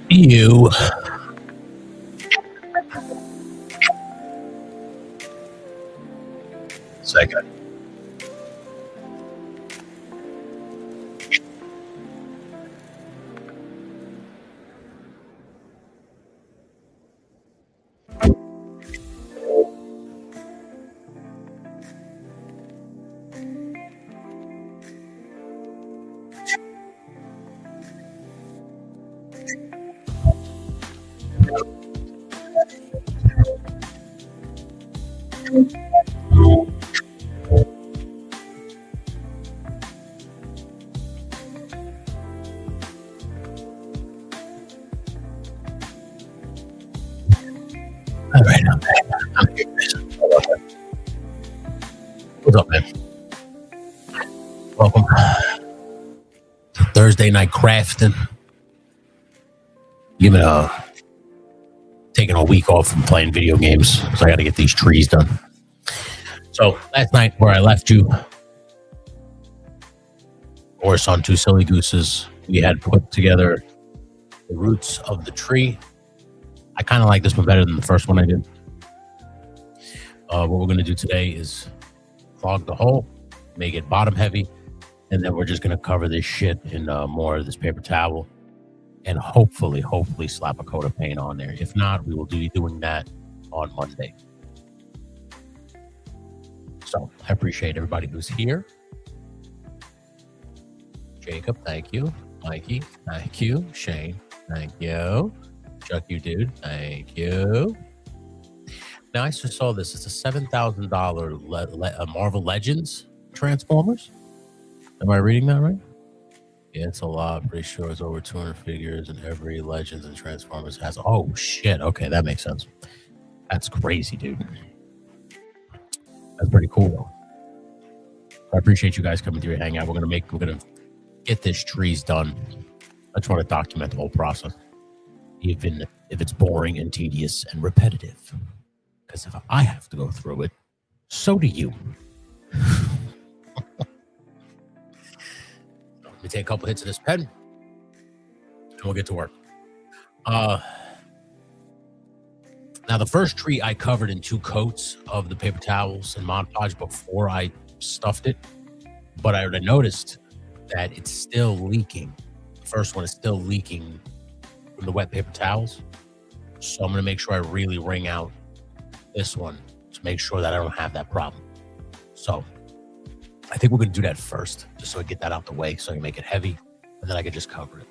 You. Second. All right, I'm here. What's up, man? Welcome. Thursday night crafting. Giving taking a week off from playing video games, so I got to get these trees done. So last night, where I left you, of course, on Two Silly Gooses, we had put together the roots of the tree. I kind of like this one better than the first one I did. What we're going to do today is clog the hole, make it bottom heavy, and then we're just going to cover this shit in more of this paper towel and hopefully slap a coat of paint on there. If not, we will be doing that on Monday. So I appreciate everybody who's here. Jacob, thank you. Mikey, thank you. Shane, thank you. Chuck, you dude, thank you. Now I just saw this. It's a $7,000 Marvel Legends Transformers. Am I reading that right? Yeah, it's a lot. Pretty sure it's over 200 figures, and every Legends and Transformers has. Oh shit! Okay, that makes sense. That's crazy, dude. That's pretty cool. I appreciate you guys coming through and hang out. We're gonna get this trees done. I just want to document the whole process, even if it's boring and tedious and repetitive. Because if I have to go through it, so do you. Let me take a couple hits of this pen, and we'll get to work. Now, the first tree I covered in 2 coats of the paper towels and Mod Podge before I stuffed it, but I noticed that it's still leaking. The first one is still leaking from the wet paper towels. So I'm going to make sure I really wring out this one to make sure that I don't have that problem. So I think we're going to do that first, just so I get that out the way, so I can make it heavy, and then I can just cover it.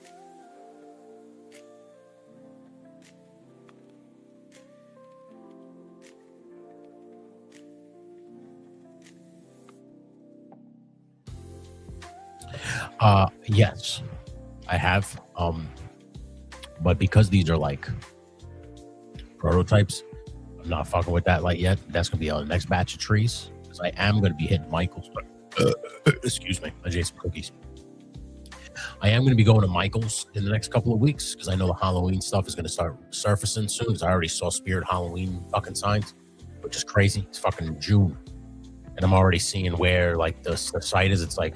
Yes, I have. But because these are like prototypes, I'm not fucking with that light yet. That's gonna be on the next batch of trees, because I am gonna be hitting Michael's. Excuse me, I ate some cookies. I am gonna be going to Michael's in the next couple of weeks, because I know the Halloween stuff is gonna start surfacing soon. Because I already saw Spirit Halloween fucking signs, which is crazy. It's fucking June, and I'm already seeing where like the site is. It's like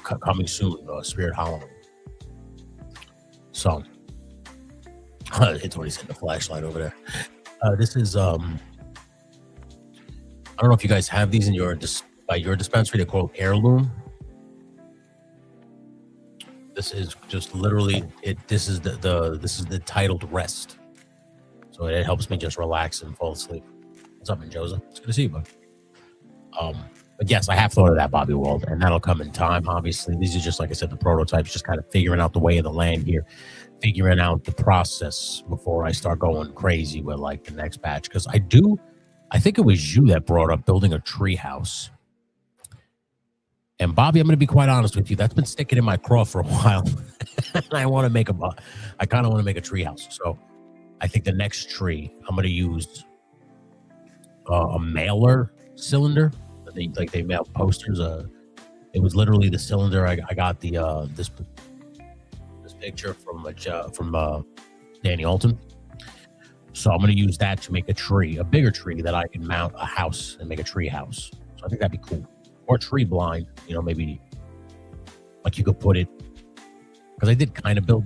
coming soon, Spirit Halloween. So it's what he's hitting the flashlight over there. This is I don't know if you guys have these in your by your dispensary. They're called Heirloom. This is just literally it. This is the titled Rest, so it helps me just relax and fall asleep. What's up, Menjoza? It's good to see you, bud. But yes, I have thought of that, Bobby Wald, and that'll come in time. Obviously, these are just like I said, the prototypes, just kind of figuring out the way of the land here, figuring out the process before I start going crazy with like the next batch. Because I think it was you that brought up building a tree house. And Bobby, I'm going to be quite honest with you, that's been sticking in my craw for a while. And I kind of want to make a tree house. So I think the next tree, I'm going to use a mailer cylinder. They mail posters. It was literally the cylinder. I got the this picture from Danny Alton. So I'm going to use that to make a bigger tree that I can mount a house and make a tree house. So I think that'd be cool. Or tree blind, maybe like you could put it, because I did kind of build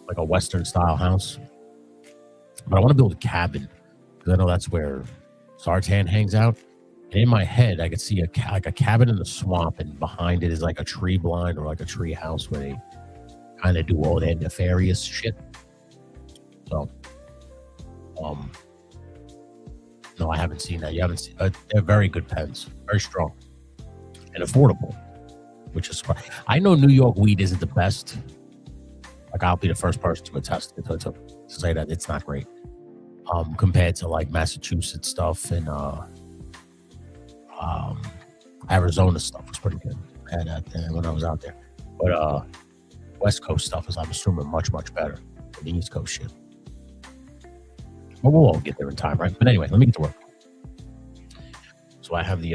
like a Western style house. But I want to build a cabin because I know that's where Sartan hangs out. And in my head, I could see like a cabin in the swamp, and behind it is like a tree blind or like a tree house where they kind of do all their nefarious shit. So, no, I haven't seen that. You haven't seen. They're very good pens, very strong and affordable, which is. I know New York weed isn't the best. Like I'll be the first person to attest to say that it's not great, compared to like Massachusetts stuff and Arizona stuff was pretty good. I had that when I was out there, but West Coast stuff is, I'm assuming, much better than the East Coast shit. But we'll all get there in time, right? But anyway, let me get to work. So I have the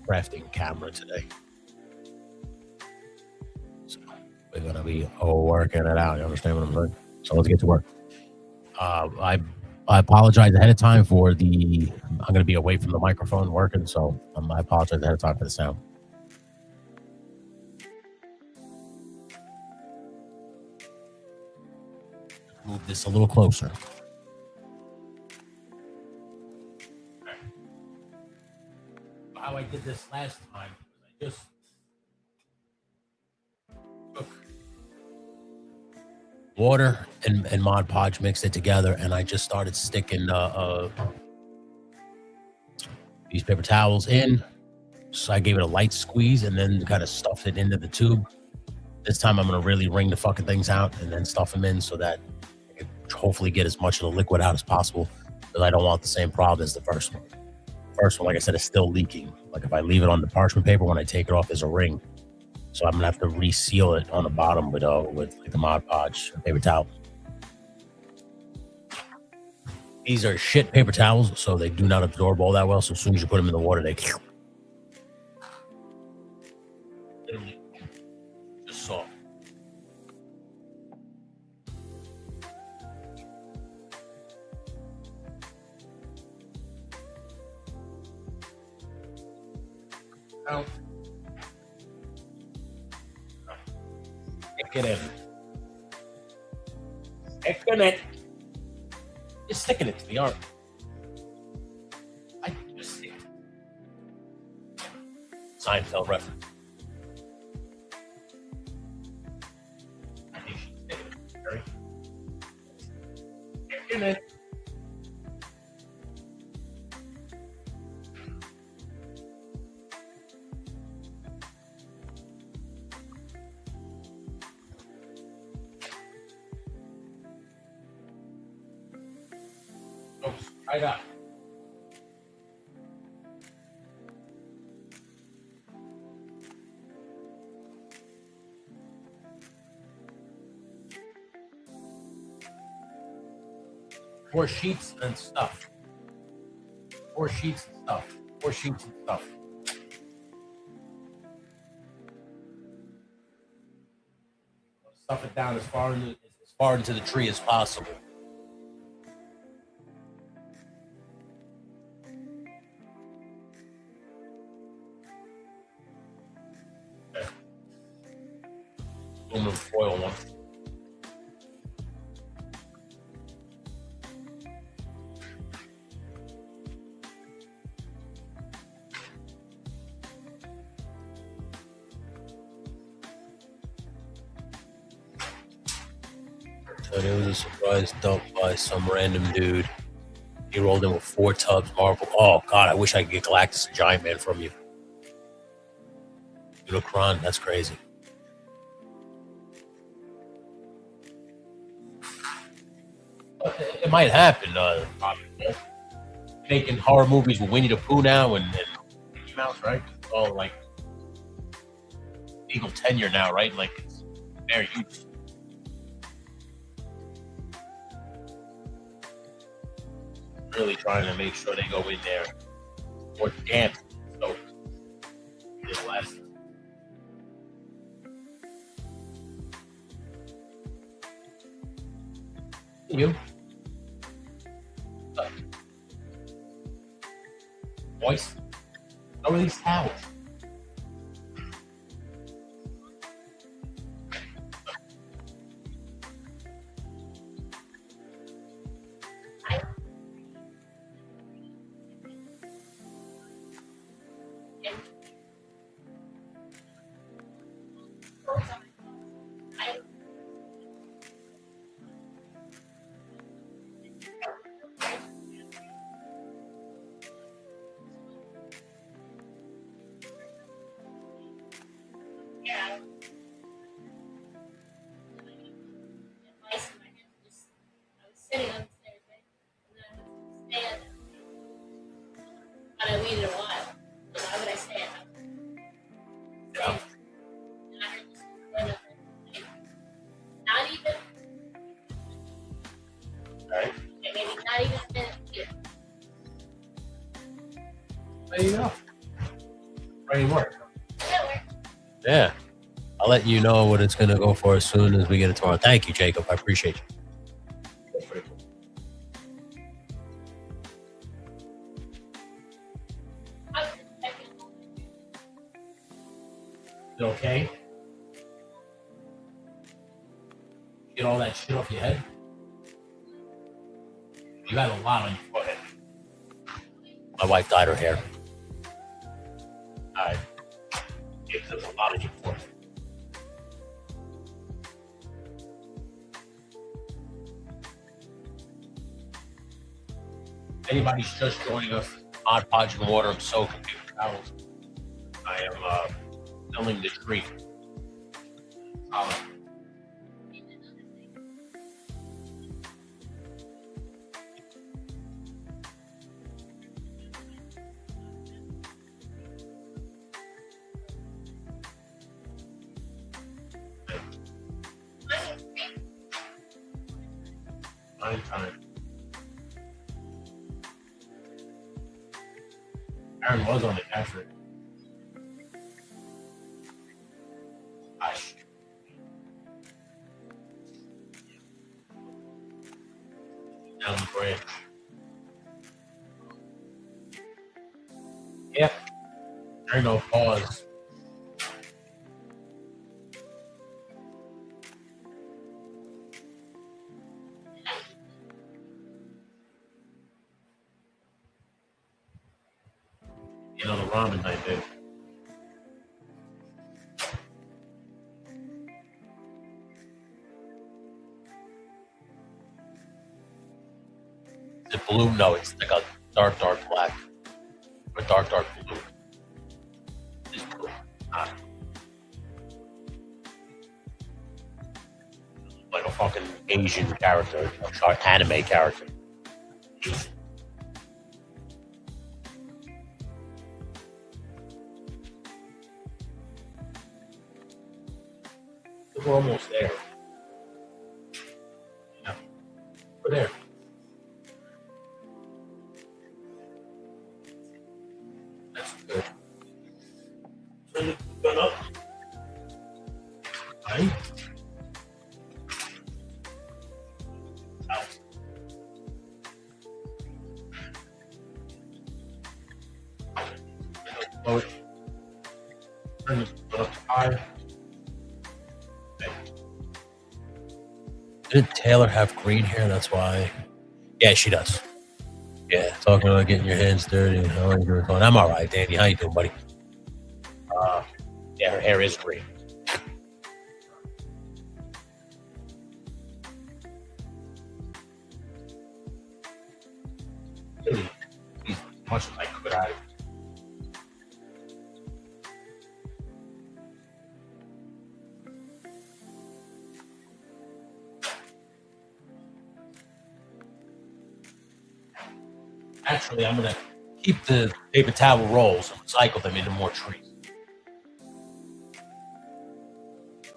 crafting camera today. So we're gonna be working it out. You understand what I'm saying? So let's get to work. I apologize ahead of time for I'm going to be away from the microphone working, so I apologize ahead of time for the sound. Move this a little closer. How I did this last time, I just took water and Mod Podge, mixed it together, and I just started sticking these paper towels in. So I gave it a light squeeze and then kind of stuffed it into the tube. This time I'm going to really wring the fucking things out and then stuff them in so that I can hopefully get as much of the liquid out as possible, because I don't want the same problem as the first one. First one, like I said, is still leaking. Like if I leave it on the parchment paper, when I take it off, there's a ring. So I'm gonna have to reseal it on the bottom with like the Mod Podge paper towel. These are shit paper towels, so they do not absorb all that well. So as soon as you put them in the water, they literally just soft. Now, stick it in. Sticking it. Just sticking it to the arm. I just stick it. Seinfeld reference. I think she's sticking it. Right? Sticking it. I got. Four sheets and stuff. Four sheets and stuff. Four sheets and stuff. Stuff it down as far into the tree as possible. Aluminum foil one. So there was a surprise dump by some random dude. He rolled in with 4 tubs Marvel. Oh God, I wish I could get Galactus and Giant Man from you. Unicron, that's crazy. It might happen. Making horror movies with Winnie the Pooh now and Mickey Mouse, right? It's all like legal tenure now, right? Like it's fair use. Really trying to make sure they go in there or damp. So it's less. You. Moist. How are these towels? weed in a while. So why would I say it? Yeah. Not even. Right. Maybe not even a minute. There you go. Ready to work. Yeah, work. Yeah. I'll let you know what it's going to go for as soon as we get it tomorrow. Thank you, Jacob. I appreciate you. Is it okay? Get all that shit off your head? You got a lot on your forehead. My wife dyed her hair. Alright. Yeah, there's a lot on your forehead. Anybody's just joining us, Mod Podge and Water, I'm so computer travels. I am filming the tree. Time. Aaron was on the effort. Down the branch. Yeah. There ain't no pause. You know the ramen I did. Is it blue? No, it's like a dark black. Or dark blue. It's blue. Like a fucking Asian character, or anime character. We're almost there. Yeah. We're there. That's good. Turn the gun up. Right. Out. Lower it. Turn the gun up higher. Didn't Taylor have green hair? That's why. Yeah, she does. Yeah, talking about getting your hands dirty. How are you doing? I'm all right, Danny. How you doing, buddy? Yeah, her hair is green. Really, as much as I could out of it. Actually, I'm gonna keep the paper towel rolls and recycle them into more trees.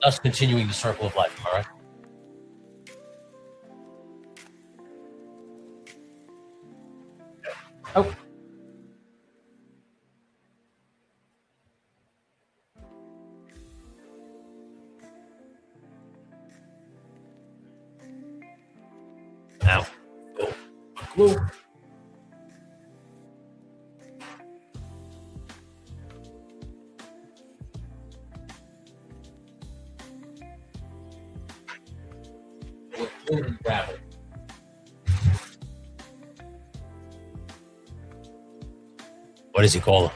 Thus continuing the circle of life, all right? Oh. Now, go. Glue. And gravel. What does he call her?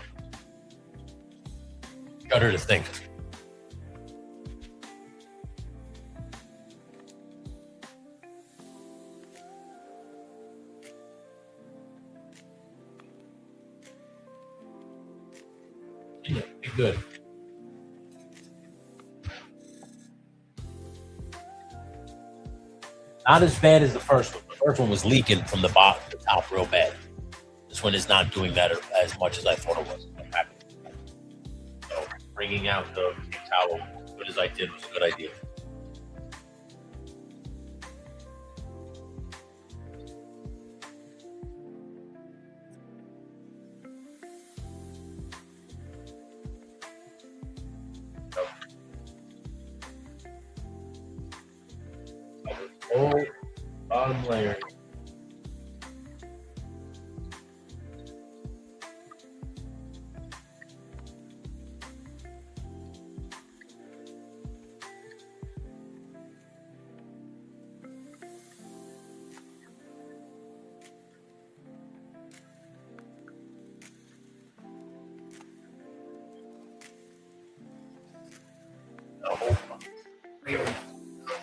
Got her to think. Yeah, be good. Not as bad as the first one. The first one was leaking from the bottom to the top real bad. This this one is not doing that as much as I thought it was. I'm happy. So bringing out the towel as good as I did was a good idea. Oh, bottom layer.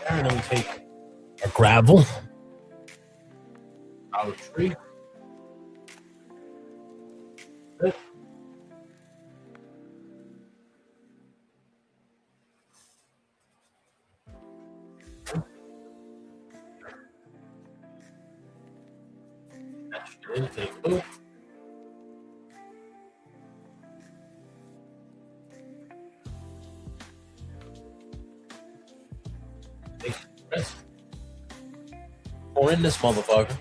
And then we take our gravel, our tree. Take blue. Pour in this motherfucker.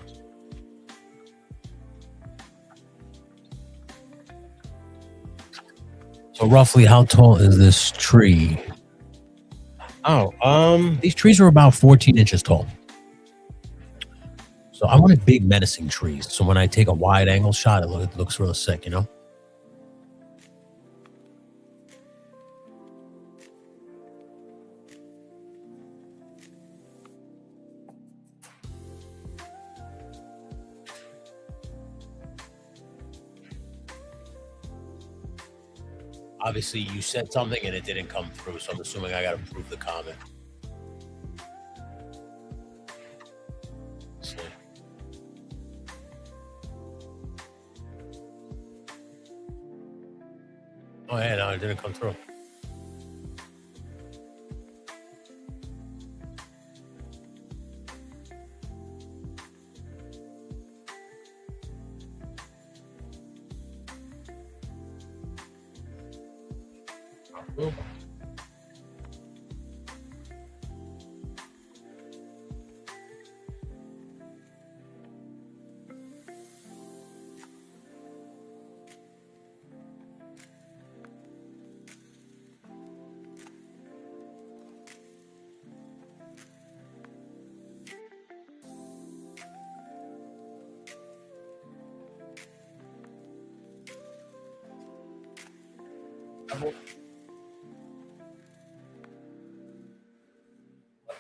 So roughly how tall is this tree? Oh, these trees are about 14 inches tall. So I wanted big menacing trees. So when I take a wide angle shot, it looks real sick, you know? Obviously, you said something and it didn't come through, so I'm assuming I got to prove the comment. So, oh, yeah, no, it didn't come through. Cool.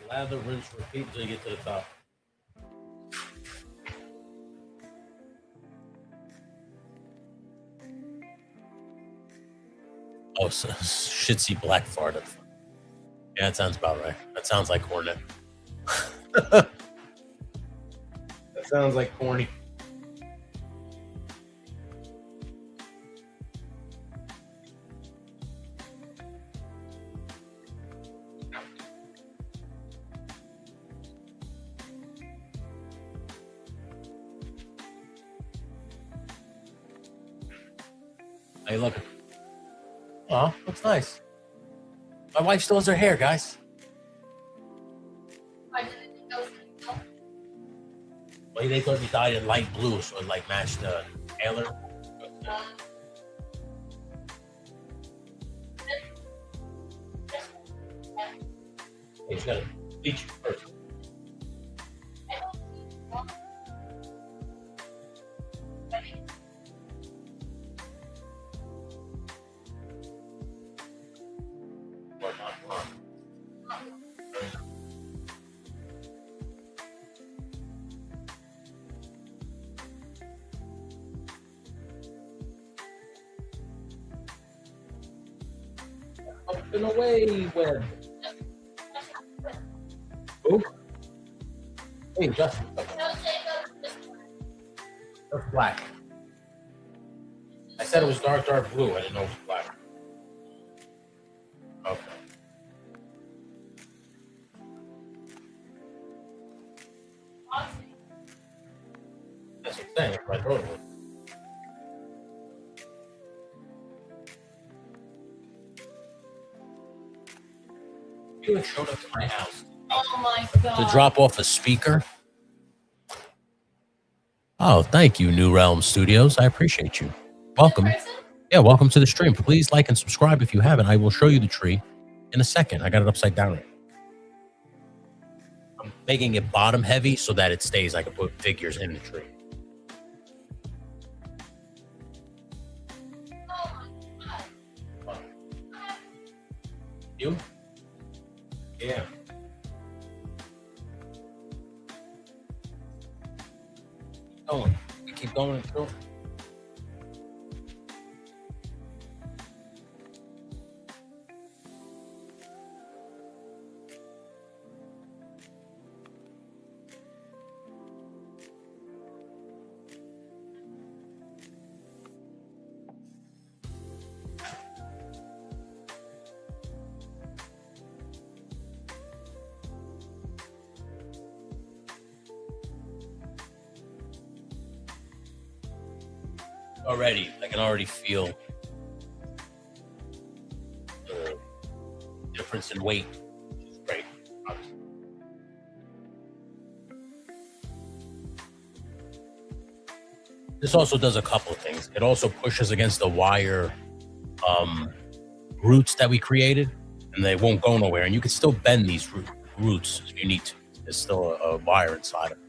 Lather, rinse, repeat until you get to the top. Oh, so, shitsy black fart. Yeah, that sounds about right. That sounds like Hornet. That sounds like corny. Hey, look. Oh, looks nice. My wife still has her hair, guys. Well, they thought we dyed it light blue, so it like matched the Taylor. You gotta bleach first. Up and away, web. Who? Hey, Justin. That's black. I said it was dark blue. I didn't know it was black. Okay. That's what I'm saying. That's my throat. You had showed up to my house Oh my god. to drop off a speaker. Oh, thank you, New Realm Studios. I appreciate you. Welcome. Yeah, welcome to the stream. Please like and subscribe if you haven't. I will show you the tree in a second. I got it upside down. I'm making it bottom heavy so that it stays. I can put figures in the tree. Oh my god. You? Yeah. Going. We keep going through. Already, I can already feel the difference in weight. Which is great. This also does a couple of things. It also pushes against the wire roots that we created, and they won't go nowhere. And you can still bend these roots if you need to. There's still a wire inside of it.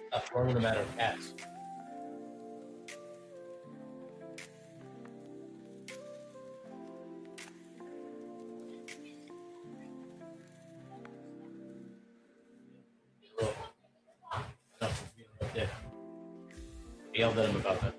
Stop throwing them at our cats. I yelled at him about that.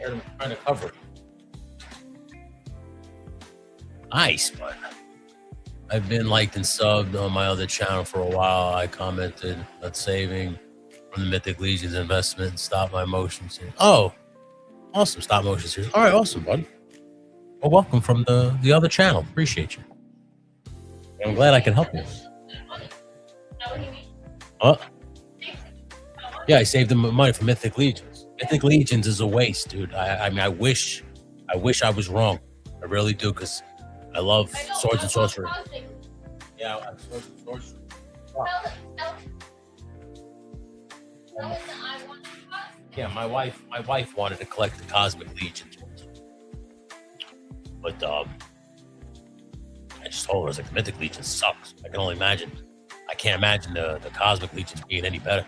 I'm trying to cover it. Nice, but I've been liked and subbed on my other channel for a while. I commented on saving from the Mythic Legions investment and stop my motion series. Oh, awesome. Stop motion series. All right, awesome, bud. Well, welcome from the other channel. Appreciate you. I'm glad I can help you. What? Yeah, I saved them money for Mythic Legions. Mythic Legions is a waste, dude. I mean, I wish I was wrong. I really do, because I love swords and sorcery. Yeah, I have swords and sorcery. Yeah, my wife wanted to collect the Cosmic Legions, but I just told her, I was like, the Mythic Legion sucks. I can only imagine. I can't imagine the Cosmic Legions being any better.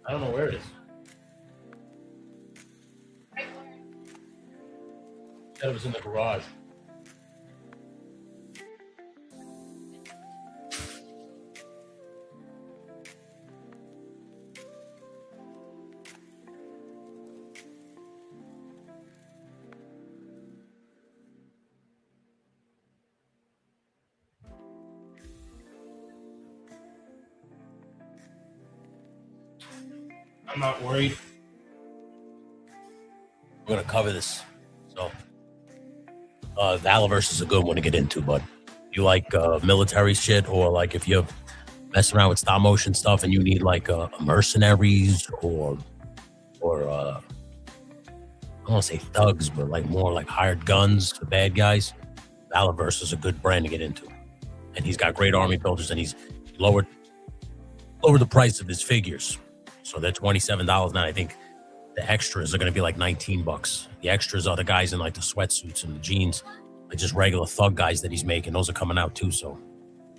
I don't know where it is. Said it was in the garage. I'm not worried. We're gonna cover this. So Valaverse is a good one to get into, bud. You like military shit, or like if you're messing around with stop motion stuff and you need like mercenaries or I don't want to say thugs, but like more like hired guns for bad guys, Valaverse is a good brand to get into. And he's got great army builders, and he's lowered the price of his figures. So they're $27 now. I think the extras are going to be like $19. The extras are the guys in like the sweatsuits and the jeans, like just regular thug guys that he's making. Those are coming out too. So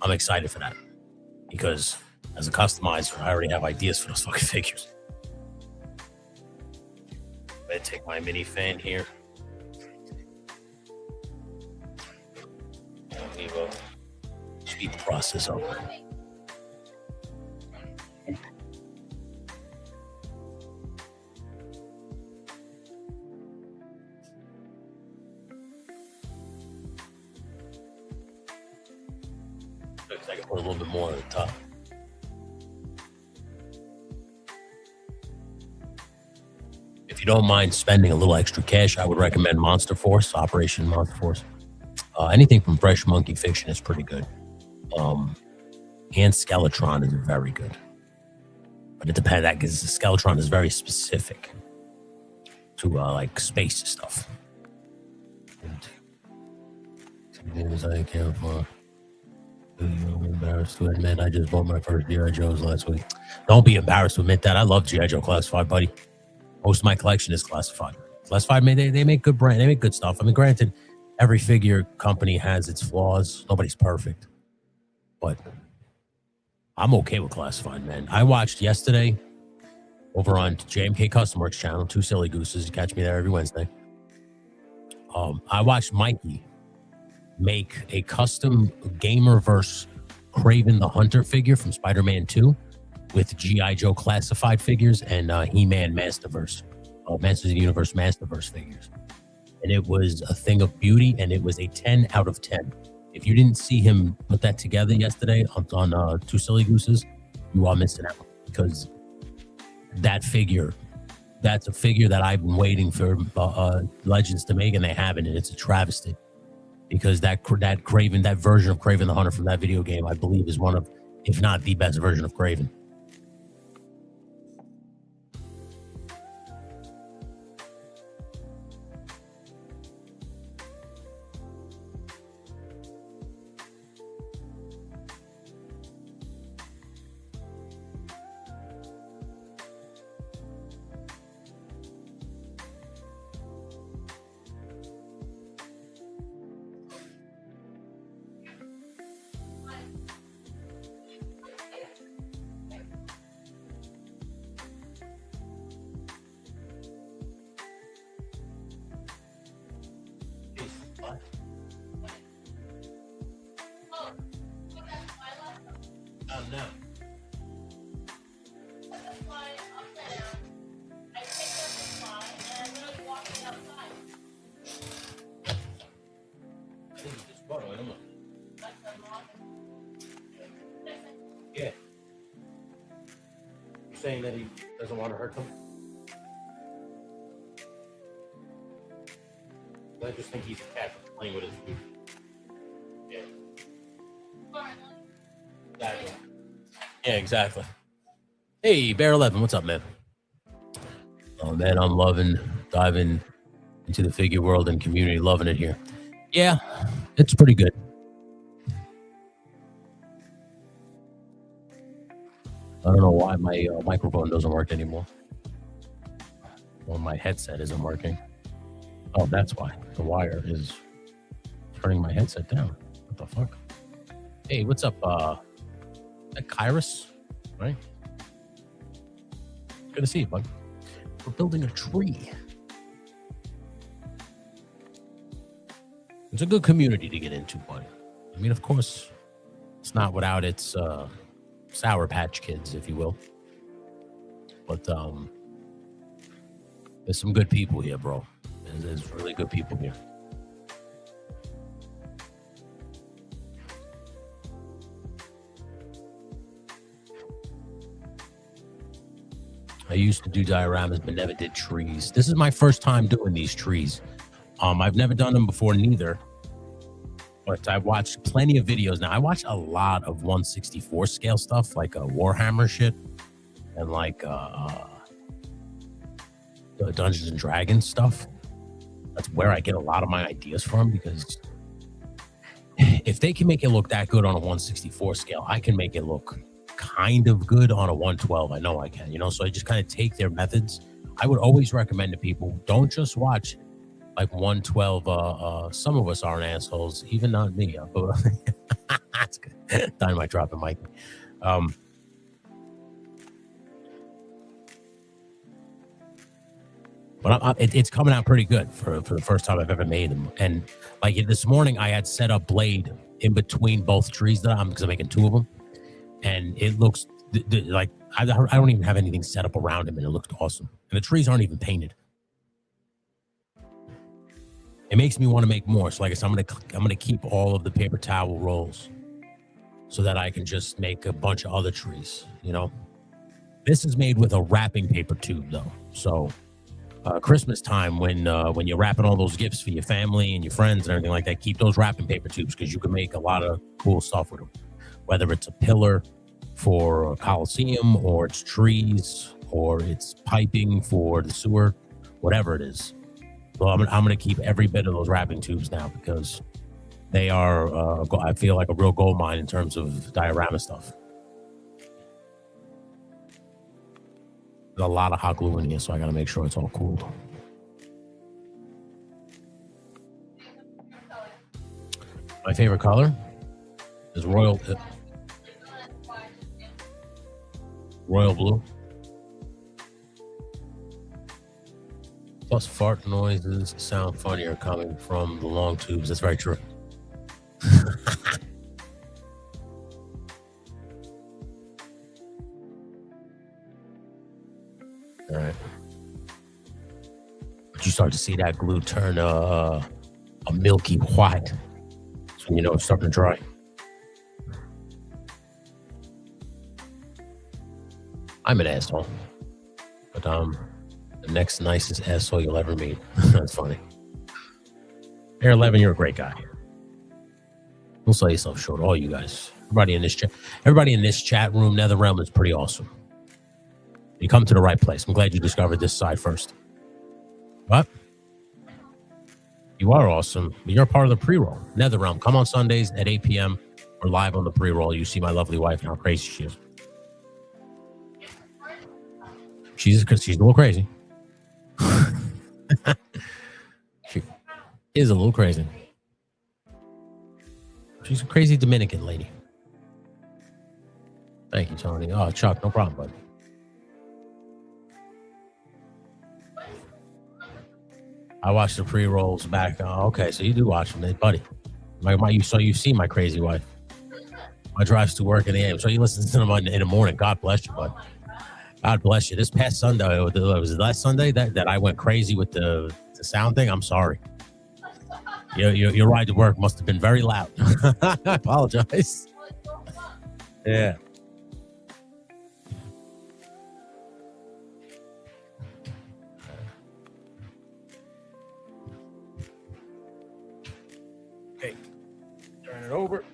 I'm excited for that because as a customizer, I already have ideas for those fucking figures. I'm gonna take my mini fan here. And we will speed the process up. I can put a little bit more on the top. If you don't mind spending a little extra cash, I would recommend Monster Force, Operation Monster Force. Anything from Fresh Monkey Fiction is pretty good. And Skeletron is very good. But it depends, that because Skeletron is very specific to like space stuff. As I can for. I'm embarrassed to admit I just bought my first G.I. Joes last week. Don't be embarrassed to admit that. I love G.I. Joe Classified, buddy. Most of my collection is Classified. Classified, they make good brand. They make good stuff. I mean, granted, every figure company has its flaws. Nobody's perfect. But I'm okay with Classified, man. I watched yesterday over on JMK Custom Works channel, Two Silly Gooses. You catch me there every Wednesday. I watched Mikey make a custom Gamerverse Kraven the Hunter figure from Spider-Man 2 with G.I. Joe Classified figures and He-Man Masterverse, Masters of the Universe Masterverse figures. And it was a thing of beauty, and it was a 10 out of 10. If you didn't see him put that together yesterday on Two Silly Gooses, you are missing out, because that figure, that's a figure that I've been waiting for Legends to make, and they haven't, and it's a travesty. Because that Kraven, that version of Kraven the Hunter from that video game, I believe is one of, if not the best version of Kraven. No. Yeah. You're saying that he doesn't want to hurt them? I just think he's a cat playing with his food. Yeah. Exactly. Yeah, exactly. Hey, Bear 11, what's up, man? Oh man, I'm loving diving into the figure world and community, loving it here. Yeah, it's pretty good. I don't know why my microphone doesn't work anymore. Well, my headset isn't working. Oh, that's why. The wire is turning my headset down. What the fuck? Hey, what's up? That Kairos, right? Good to see you, bud. We're building a tree. It's a good community to get into, bud. I mean, of course, it's not without its Sour Patch Kids, if you will. But there's some good people here, bro. There's really good people here. I used to do dioramas, but never did trees. This is my first time doing these trees. I've never done them before, neither. But I've watched plenty of videos. Now, I watch a lot of 1/64 scale stuff, like Warhammer shit, and like the Dungeons and Dragons stuff. That's where I get a lot of my ideas from, because if they can make it look that good on a 1/64 scale, I can make it look kind of good on a 112. I know I can, you know, so I just kind of take their methods. I would always recommend to people, don't just watch like 112. Some of us aren't assholes, even not me. That's good. Dynamite dropping, Mike. But it's coming out pretty good for the first time I've ever made them. And like this morning, I had set up blade in between both trees that because I'm making two of them, and it looks like I don't even have anything set up around him, and it looked awesome. And the trees aren't even painted. It makes me want to make more. So like I said, I'm gonna keep all of the paper towel rolls so that I can just make a bunch of other trees. You know, this is made with a wrapping paper tube though, so. Christmas time when you're wrapping all those gifts for your family and your friends and everything like that, keep those wrapping paper tubes because you can make a lot of cool stuff with them. Whether it's a pillar for a coliseum or it's trees or it's piping for the sewer, whatever it is. So I'm going to keep every bit of those wrapping tubes now because they are, I feel like a real gold mine in terms of diorama stuff. There's a lot of hot glue in here, so I got to make sure it's all cooled. My favorite color is royal blue. Plus, fart noises sound funnier coming from the long tubes. That's very true. All right. But you start to see that glue turn a milky white. So you know it's starting to dry. I'm an asshole. But the next nicest asshole you'll ever meet. That's funny. Air 11, you're a great guy. Don't sell yourself short, all you guys. Everybody in this chat room, NetherRealm is pretty awesome. You come to the right place. I'm glad you discovered this side first. What? You are awesome. You're a part of the pre-roll. NetherRealm. Come on Sundays at 8 p.m. We're live on the pre-roll. You see my lovely wife and how crazy she is. She's a little crazy. She is a little crazy. She's a crazy Dominican lady. Thank you, Tony. Oh, Chuck, no problem, buddy. I watched the pre-rolls back. Oh, okay, so you do watch them, buddy. You've seen my crazy wife. My drives to work in the AM. So you listen to them in the morning. God bless you, bud. God bless you. This past Sunday, was it last Sunday that I went crazy with the sound thing? I'm sorry. Your ride to work must have been very loud. I apologize. Yeah. Okay. Turn it over.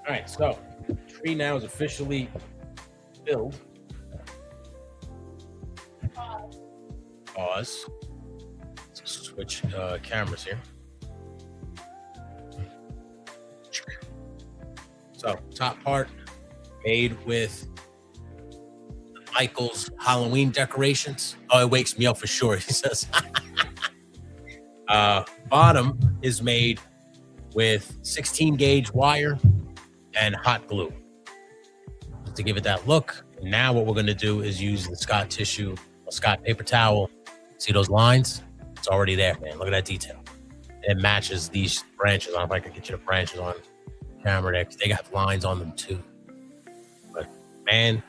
All right, so the tree now is officially filled. Pause. Let's switch cameras here. So top part made with Michael's Halloween decorations. Oh, it wakes me up for sure, he says. Bottom is made with 16 gauge wire and hot glue to give it that look. Now what we're going to do is use the Scott tissue, a Scott paper towel. See those lines? It's already there, man. Look at that detail. It matches these branches. I don't know if I can get you the branches on camera there, because they got lines on them too. But man,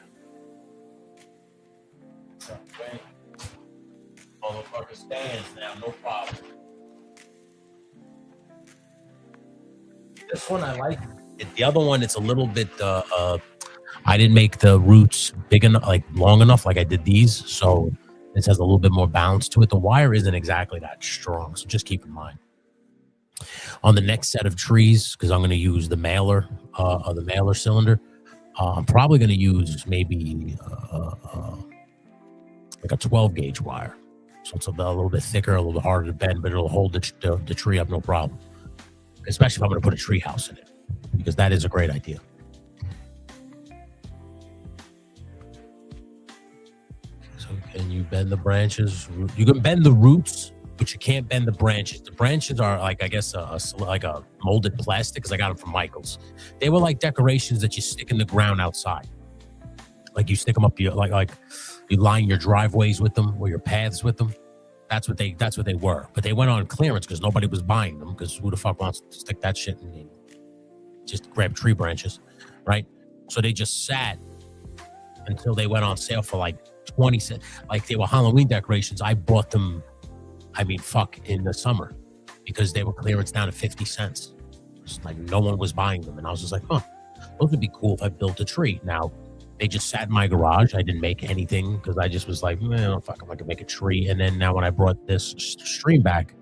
motherfucker stands now, no problem. This one I like. The other one, it's a little bit. I didn't make the roots big enough, like long enough, like I did these. So this has a little bit more balance to it. The wire isn't exactly that strong, so just keep in mind. On the next set of trees, because I'm going to use the mailer cylinder, I'm probably going to use maybe like a 12 gauge wire. So it's a little bit thicker, a little bit harder to bend, but it'll hold the tree up no problem. Especially if I'm going to put a tree house in it, because that is a great idea. So can you bend the branches? You can bend the roots but you can't bend the branches. The branches are like, I guess, like a molded plastic because I got them from Michaels. They were like decorations that you stick in the ground outside. Like you stick them up, like you line your driveways with them or your paths with them. That's what they were. But they went on clearance because nobody was buying them. Because who the fuck wants to stick that shit in? Just grab tree branches, right? So they just sat until they went on sale for like 20 cents. Like they were Halloween decorations. I bought them, in the summer because they were clearance down to 50 cents. It's like no one was buying them. And I was just like, those would be cool if I built a tree. Now, they just sat in my garage. I didn't make anything because I just was like, man, fuck, I'm gonna make a tree. And then now when I brought this stream back,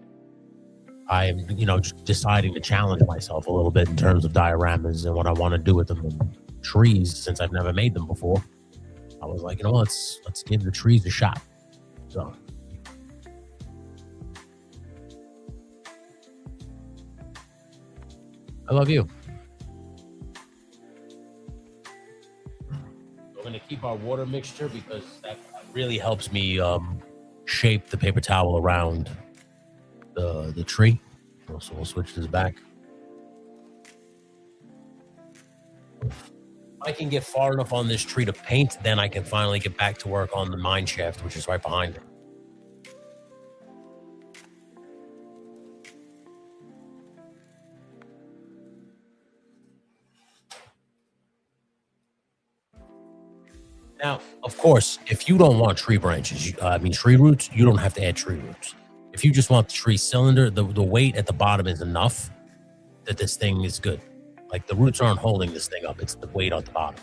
I'm, just deciding to challenge myself a little bit in terms of dioramas and what I want to do with them. And trees, since I've never made them before, I was like, let's give the trees a shot. So. I love you. We're going to keep our water mixture because that really helps me shape the paper towel around the tree. So we'll switch this back. If I can get far enough on this tree to paint, then I can finally get back to work on the mine shaft, which is right behind it. Now, of course, if you don't want tree branches, tree roots, you don't have to add tree roots. If you just want the tree cylinder, the weight at the bottom is enough that this thing is good. Like the roots aren't holding this thing up. It's the weight at the bottom.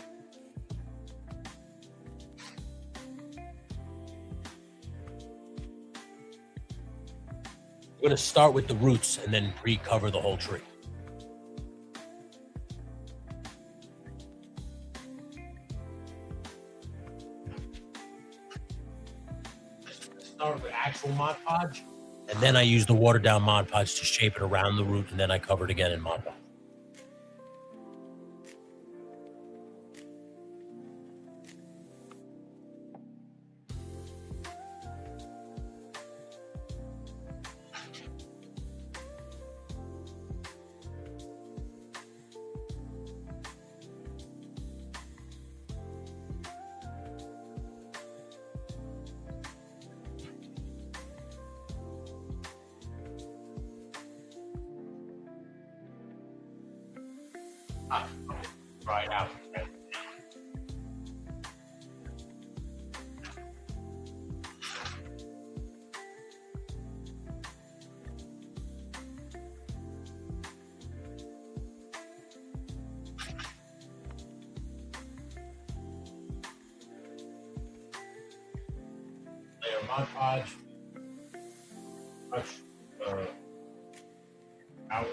We're going to start with the roots and then recover the whole tree. Start with actual Mod Podge, and then I use the watered down Mod Podge to shape it around the root, and then I cover it again in Mod Podge. Try it out. Layer Mod Podge, brush, towel,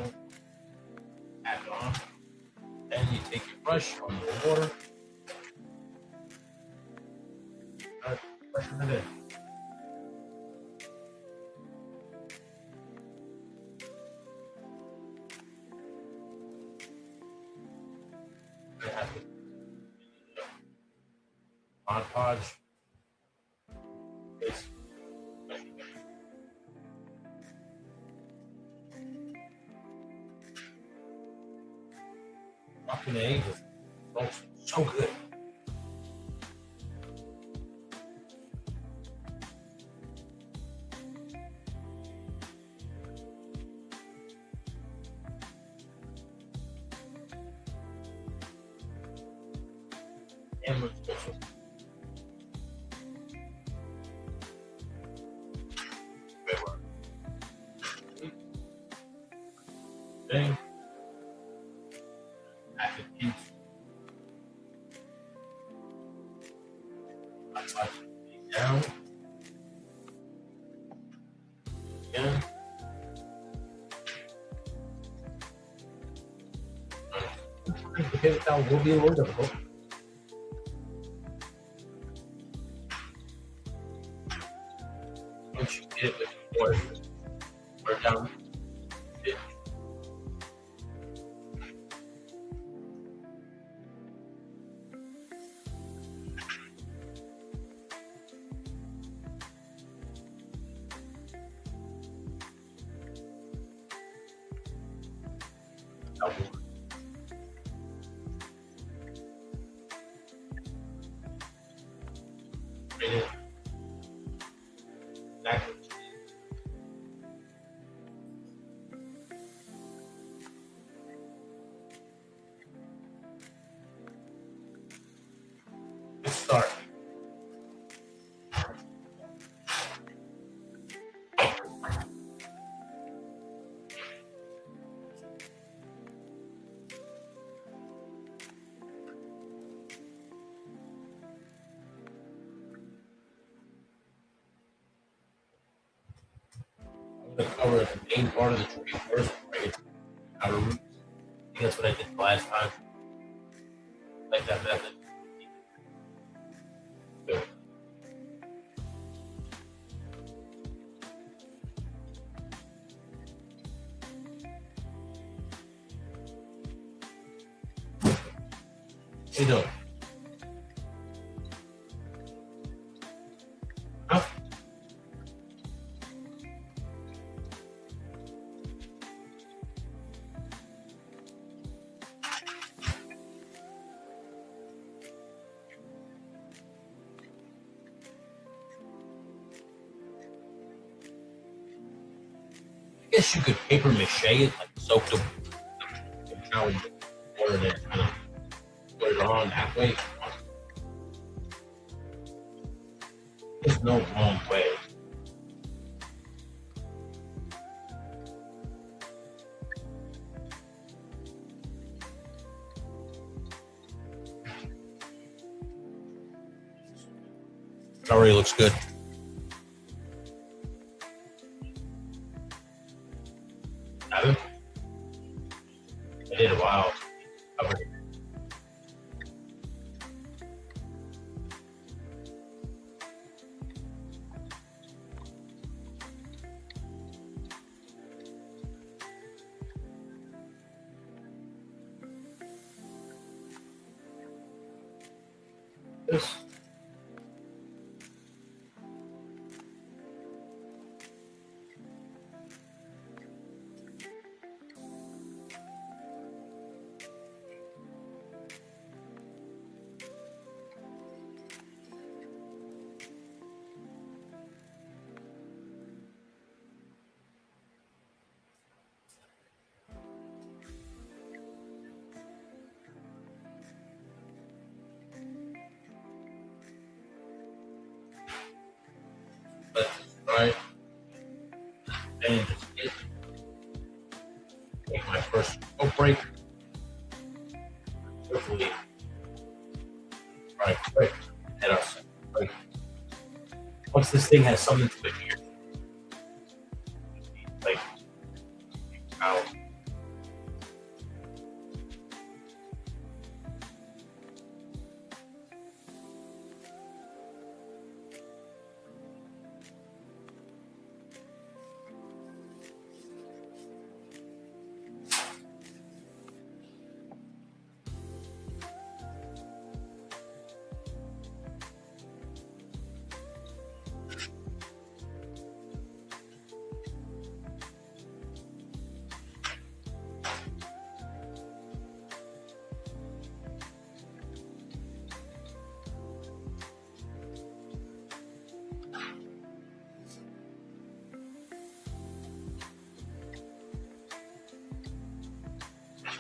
tap it on. Then you take your brush from the water, brush it in. Mod Podge. Fucking A. So good. And with thing. Down. Again. The paper towel will be a little difficult. Once you get it with water, we're down. Exactly. Good start. I'm going to cover the main part of the tree first before I get to the outer roots. I think that's what I did last time. Like that method. Good. How you doing? Huh? I guess you could paper mache it, like soak the towel in water and then kind of put it on that way. There's no wrong way. It already looks good. Have it? I did a while. Covered it. This. Let's try. And just take my first smoke break. Hopefully, right quick. Head us. Right. Once this thing has something to it here, like out.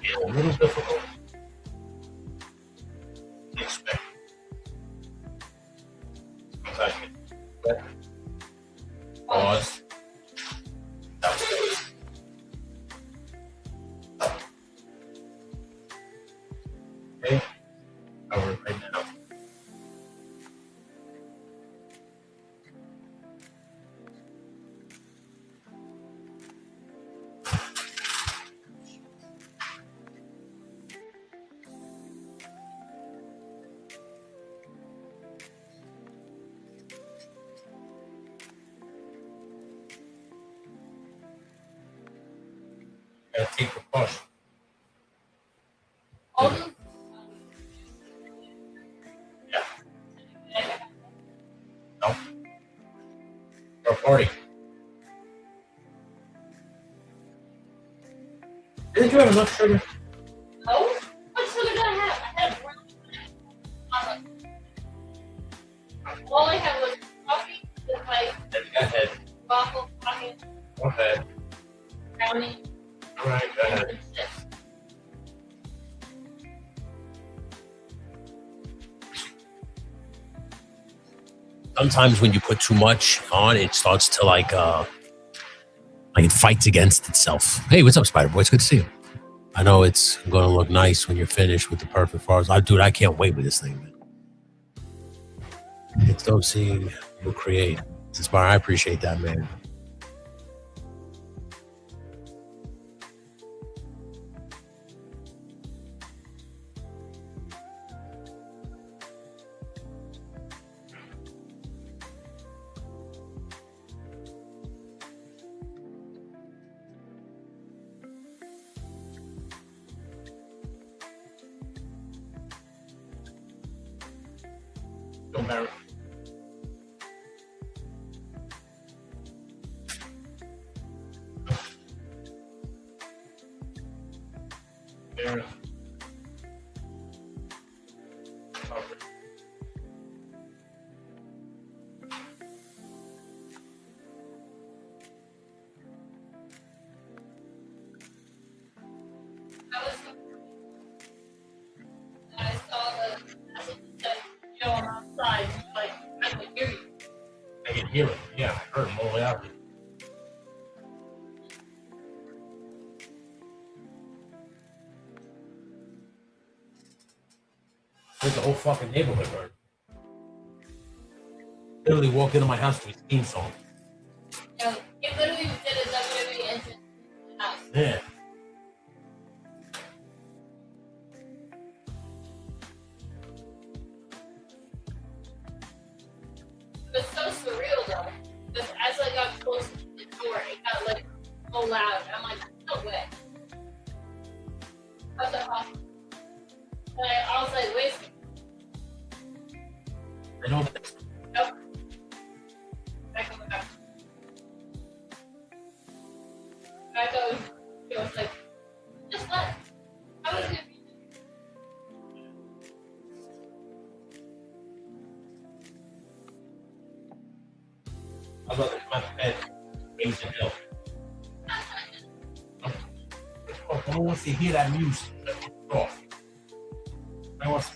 It's a little difficult to expect. Second. Pause. Okay. Cover it right now. Gotta take precaution. All the Yeah. No. For a party. Really? think you have enough sugar? No? What sugar did I have? I had brown sugar. All I had was coffee with my Go ahead. waffle pocket Go ahead. brownie. All right, go ahead. And chips. Sometimes when you put too much on, it starts to like it fights against itself. Hey, what's up, Spider Boy? It's good to see you. I know it's going to look nice when you're finished with the perfect flowers. Dude, I can't wait with this thing, man. It's dope seeing you create. It's inspiring. I appreciate that, man. Don't matter. Fair enough. Okay. I saw the message that Joe on outside. He's like, I can hear you. I can hear it. Yeah, I heard him all the way out there. There's the whole fucking neighborhood heard. Literally walked into my house to his theme song. Yo, he literally did a WWE entrance in the house. Yeah. It was so surreal though. Because as I got close to the door, it got like so loud. I'm like, no way. I was like, oh. And I was like, wait. I know. Nope. Back on the back. Back over. It was like, just let. I was gonna be. I was about to come out of bed, raise the hill. I don't want to hear that music. Off. I want to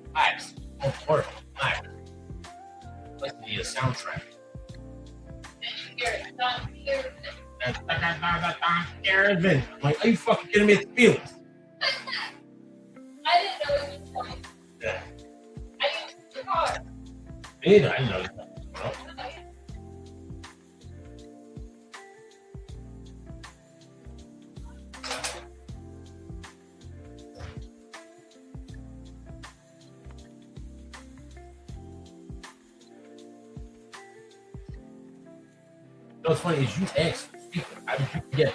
relax. Don't work. Relax. Like to be a soundtrack. I'm like, are you fucking kidding me? It's feelings. I didn't know it was coming. Yeah. I used the car. Me neither. I didn't know that. Well, what's funny is you asked for the speaker. How did you forget?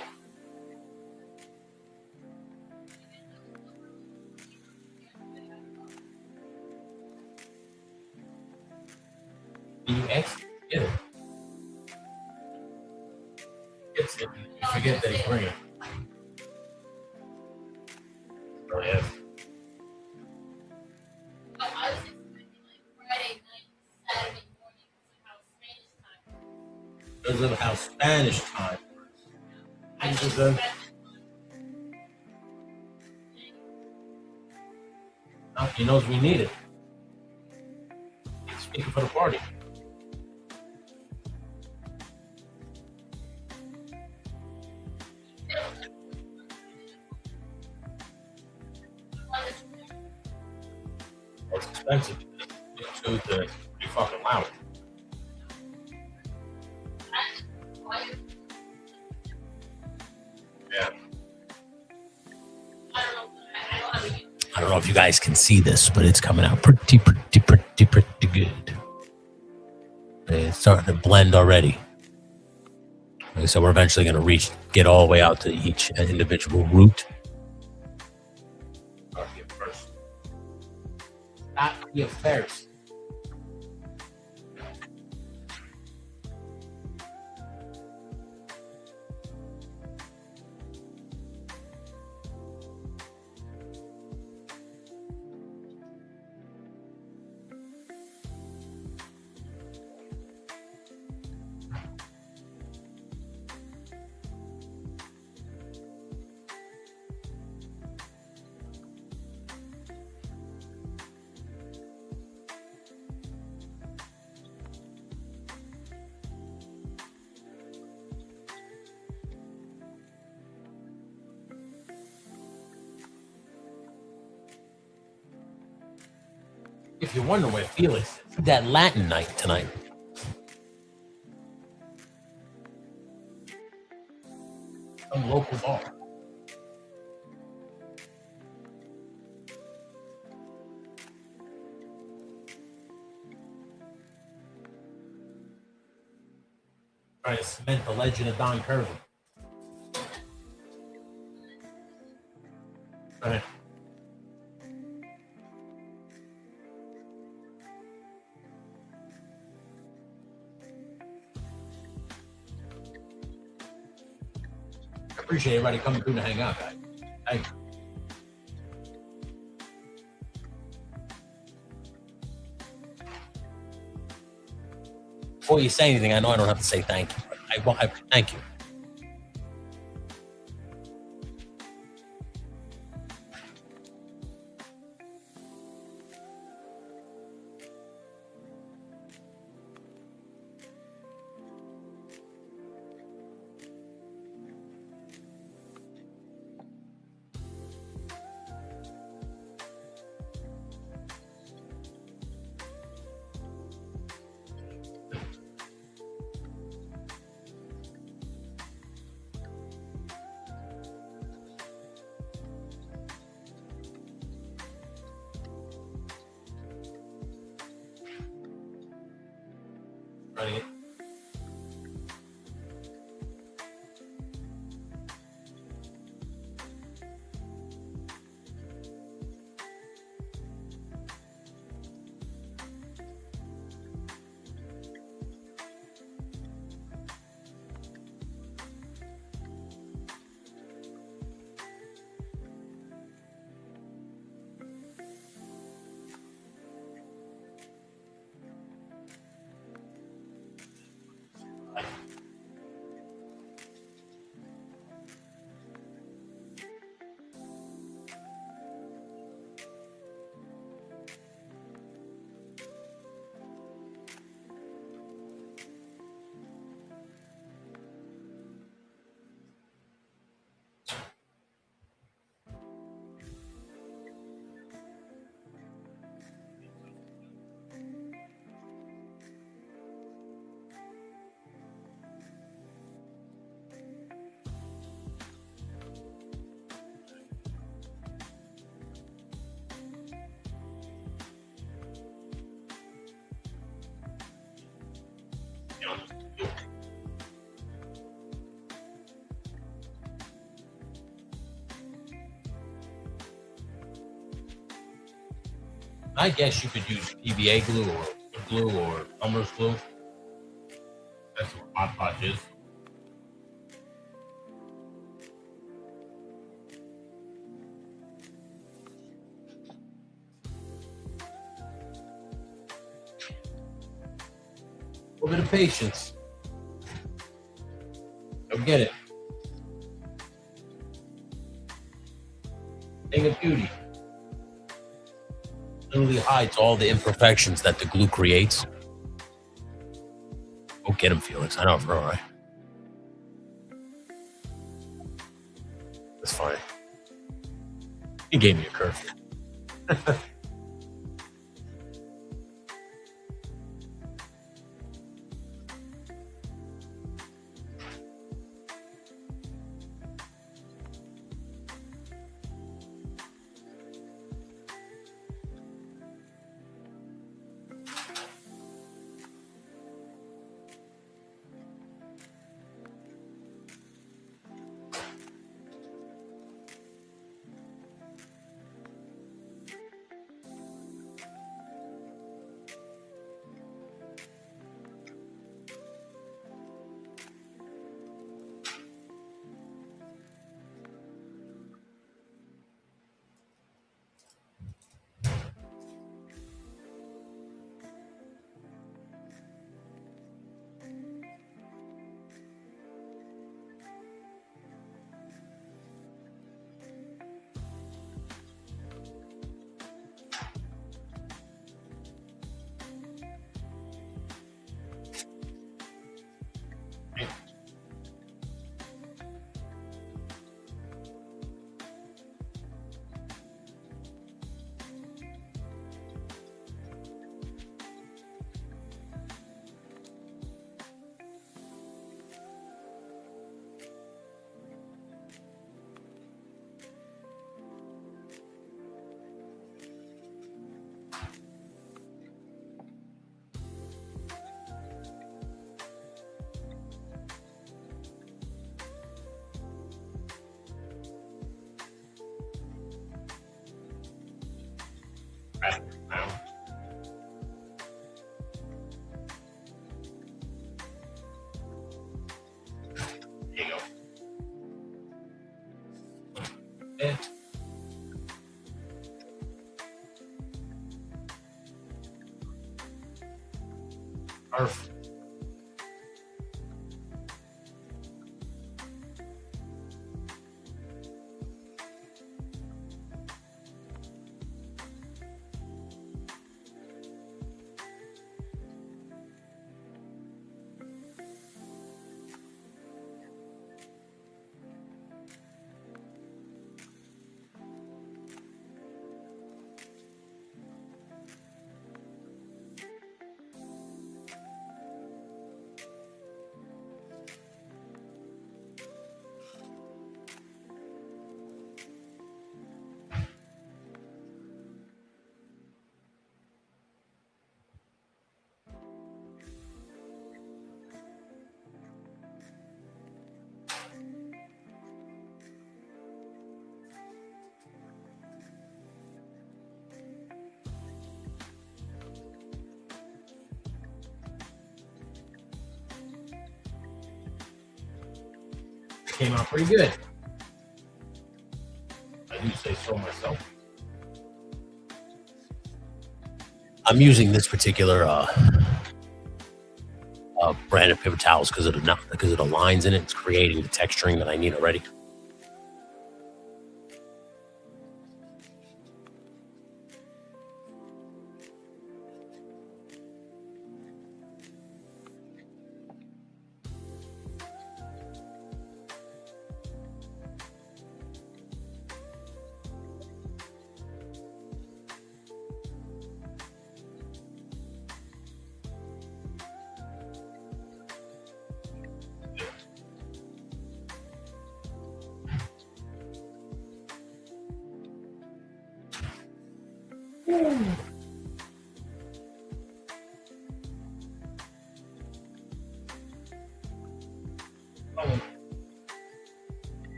You asked to get it. It's it. You forget that he's bringing it. Oh, yeah. I was expecting like Friday night, Saturday morning Because of how Spanish time works. I Because just of- expected He knows we need it. He's speaking for the party. It's expensive. Bluetooth is pretty fucking loud. Yeah. I don't know if you guys can see this, but it's coming out pretty good. It's starting to blend already. So we're eventually going to get all the way out to each individual root. Start here first. Start here first. If you wonder where Felix is, that Latin night tonight. Some local bar. Trying to cement the legend of Don Curry. Right. I appreciate everybody coming through to hang out, guys. Thank you. Before you say anything, I know I don't have to say thank you. But I thank you. Running it. I guess you could use PVA glue or wood glue or Elmer's glue. That's what Mod Podge is. A little bit of patience. Go get it. Thing of beauty. Literally hides all the imperfections that the glue creates. Go get him, Felix. I know, bro, right? That's fine. He gave me a curfew. Yeah. Perfect. Came out pretty good. I do say so myself. I'm using this particular brand of paper towels because of the lines in it. It's creating the texturing that I need already.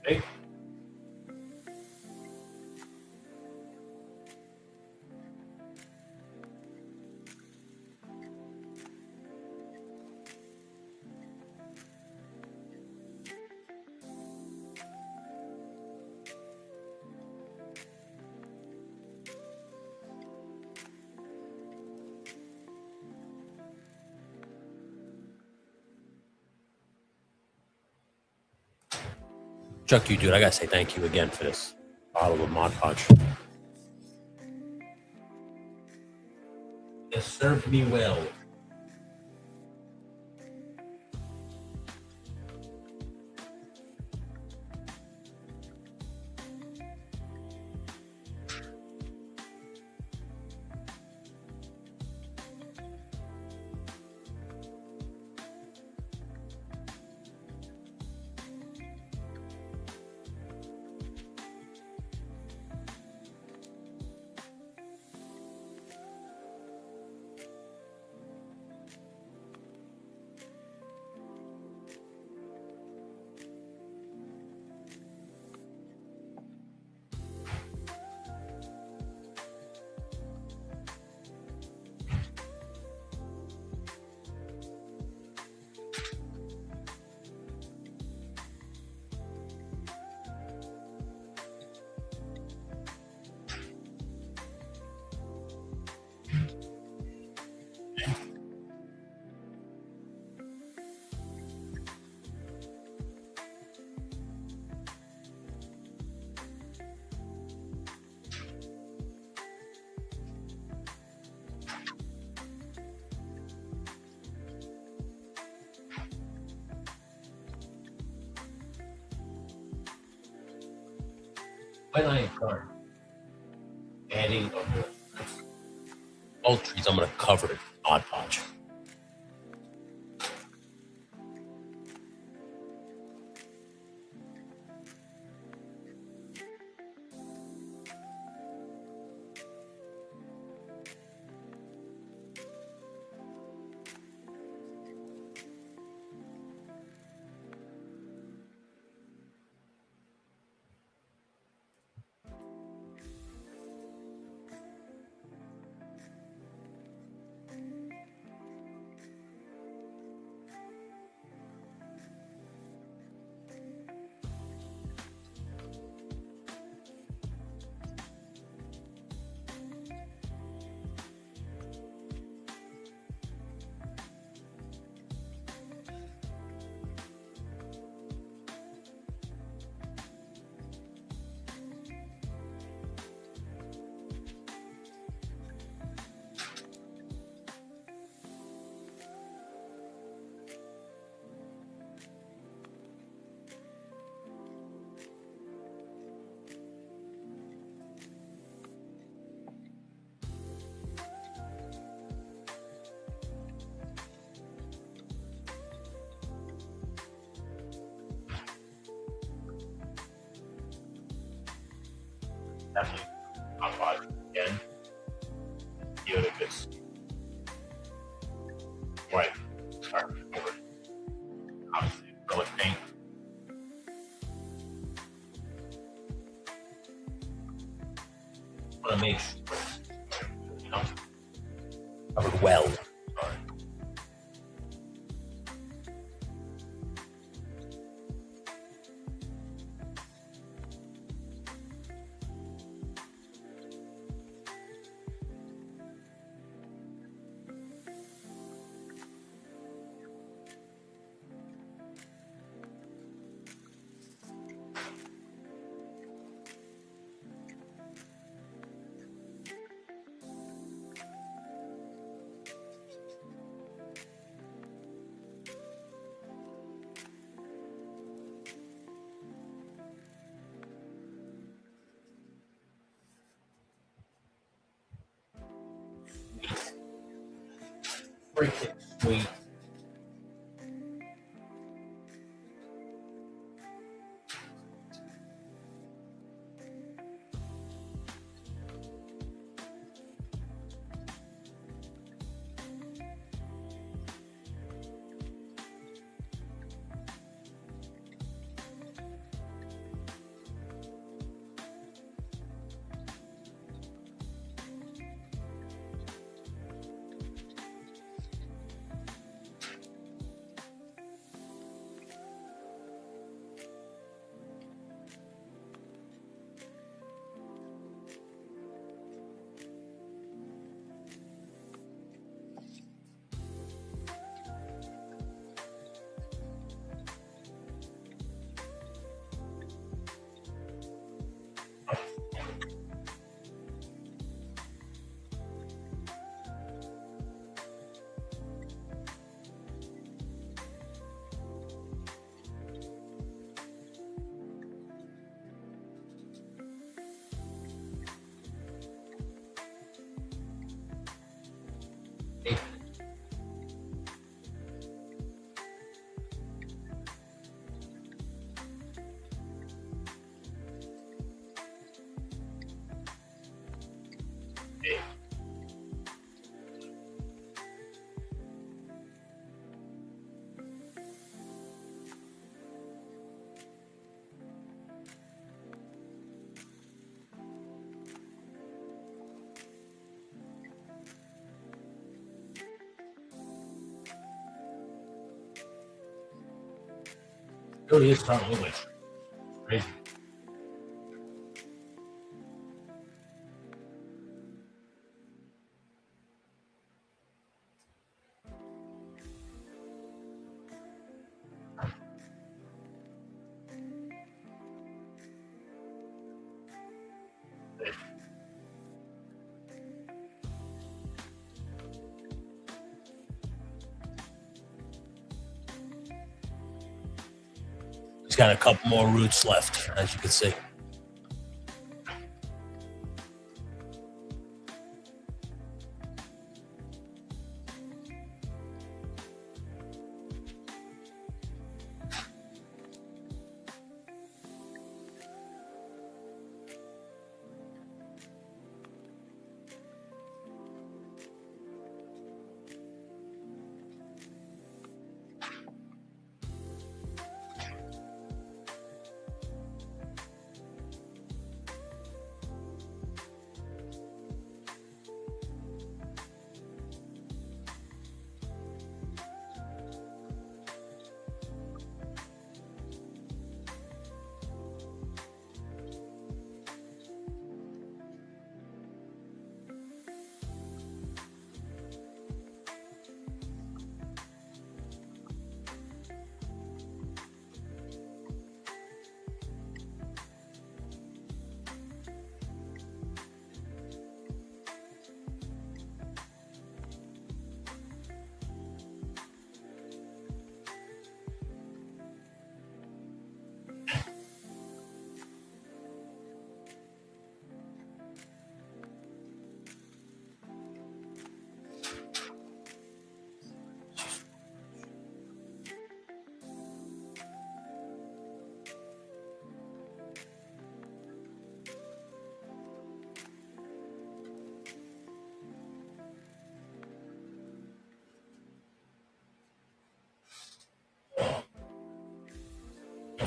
Okay. Chuck, you dude, I gotta say thank you again for this bottle of Mod Podge. It served me well. When I start adding both trees, I'm gonna cover it with Mod Podge. definitely top five again. Even if it's white, start over. Obviously, acrylic paint. Want to make sure, you know, covered well. Sorry. Freaking sweet. Really is not English. Crazy. He's got a couple more roots left, as you can see. I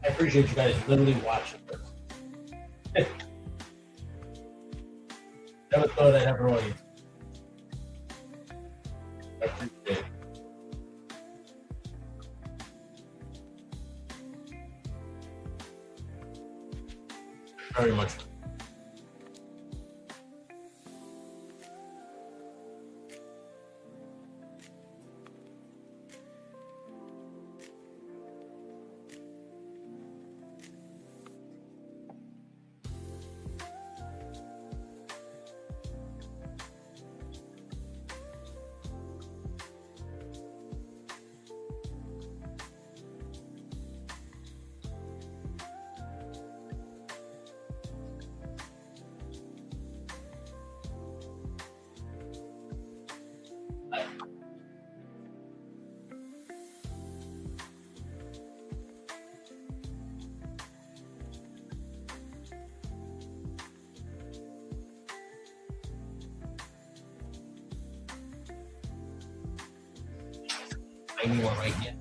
appreciate you guys literally watching this. Never thought I'd have an audience. I appreciate it. Very much. Anyone right here.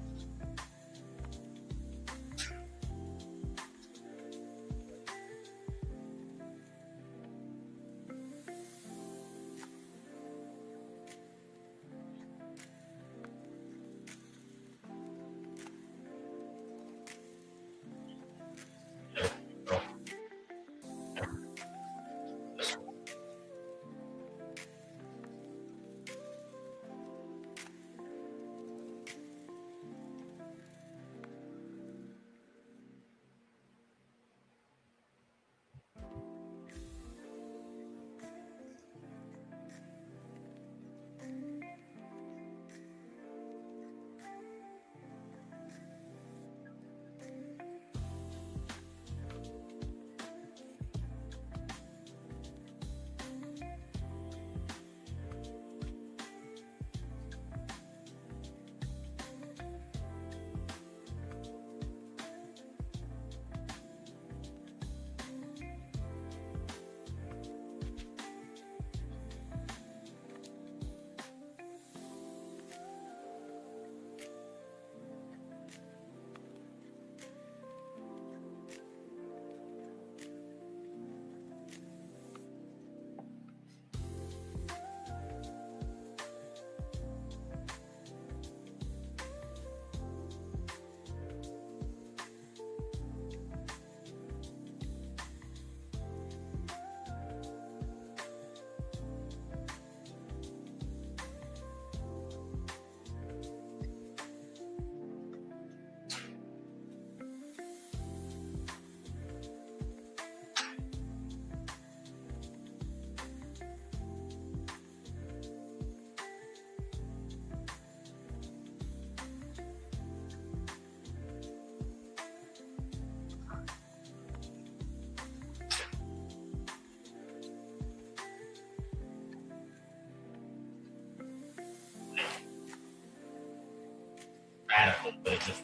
Radical, but it just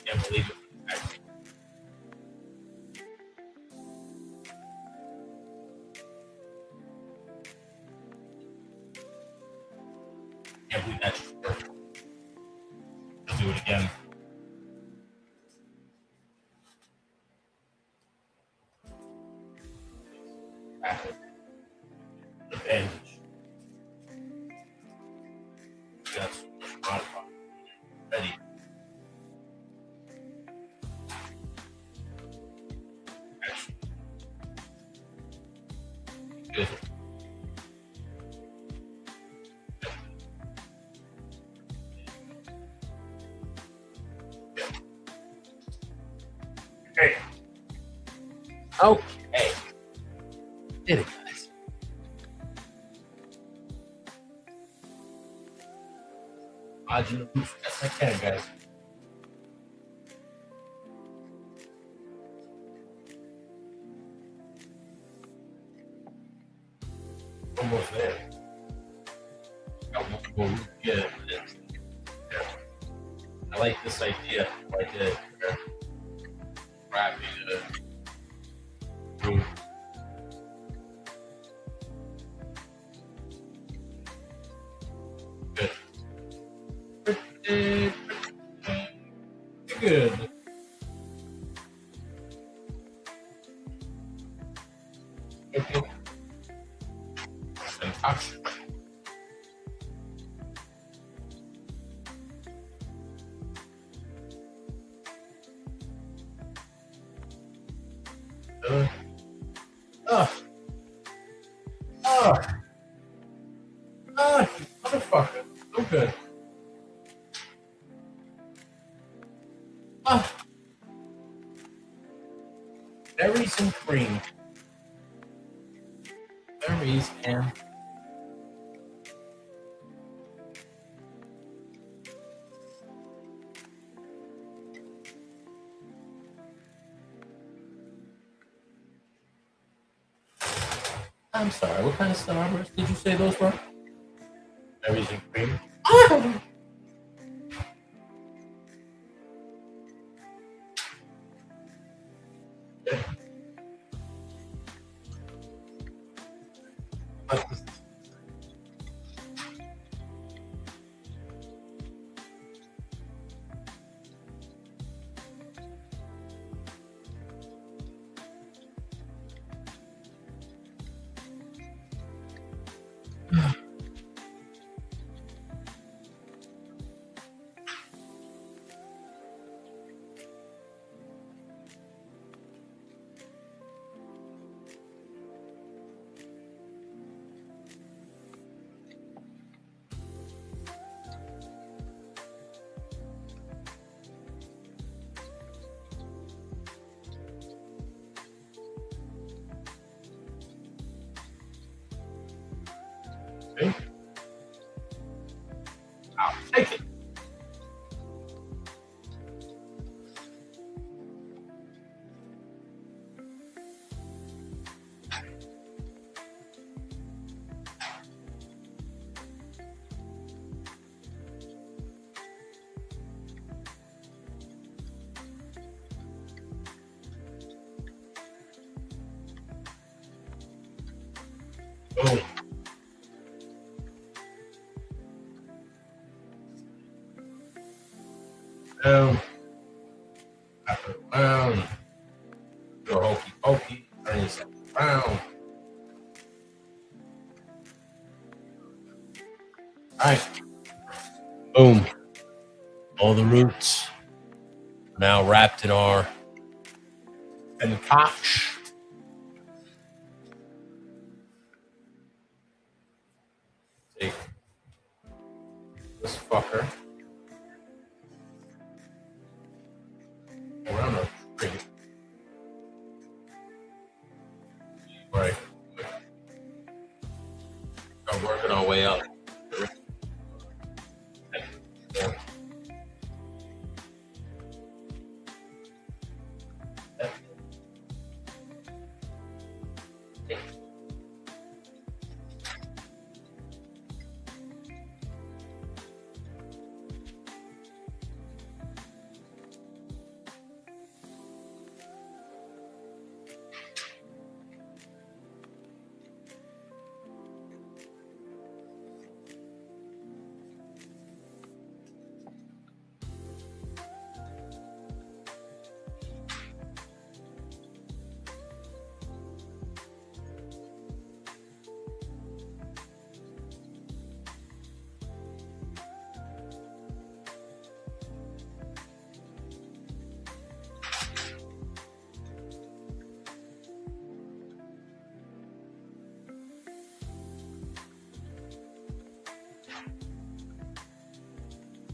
can't believe it. Can't believe that's true. Let's do it again. Advantage. Yes. Ready. Action. Good. Okay. Okay. Did it, guys. Dodging the roof as I can, guys. Almost there. Got one more roof. Yeah. I like this idea. Like it, wrapping it. Good. Pretty good. Okay. And touch. Motherfucker. So good. Berries and cream. Berries and I'm sorry, what kind of Starburst did you say those were? Berries and cream. Oh! Okay. I'll take it. Boom. Down. Wrap it around. Go hokey pokey. Turn yourself around. Alright. Boom. All the roots now wrapped in our concoction. Take this fucker around a tree. Right. I'm working our way up. Yeah.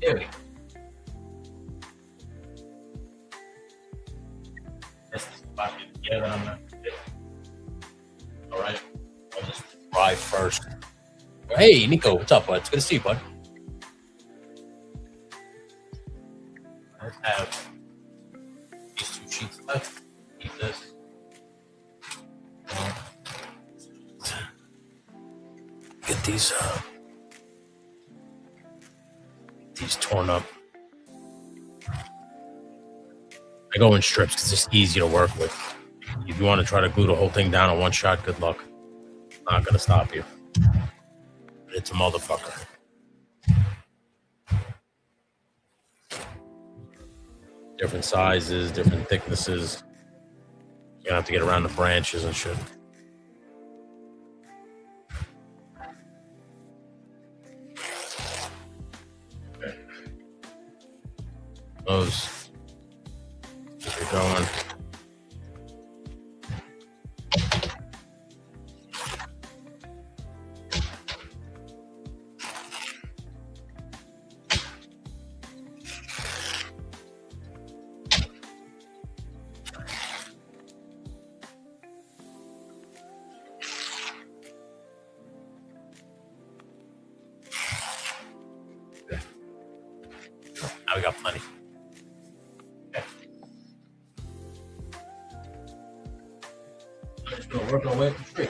There we go. Let's just pop it together. I'm not. All right. I'll just dry first. Hey, Nico, what's up, bud? It's good to see you, bud. Let's have these 2 sheets left. Keep this. Get these torn up. I go in strips because it's easy to work with. If you want to try to glue the whole thing down in one shot, good luck. Not gonna stop you. It's a motherfucker. Different sizes, different thicknesses. You have to get around the branches and shit. Those. Keep it going. Now we got plenty. Okay. I'm just gonna work our way up the street.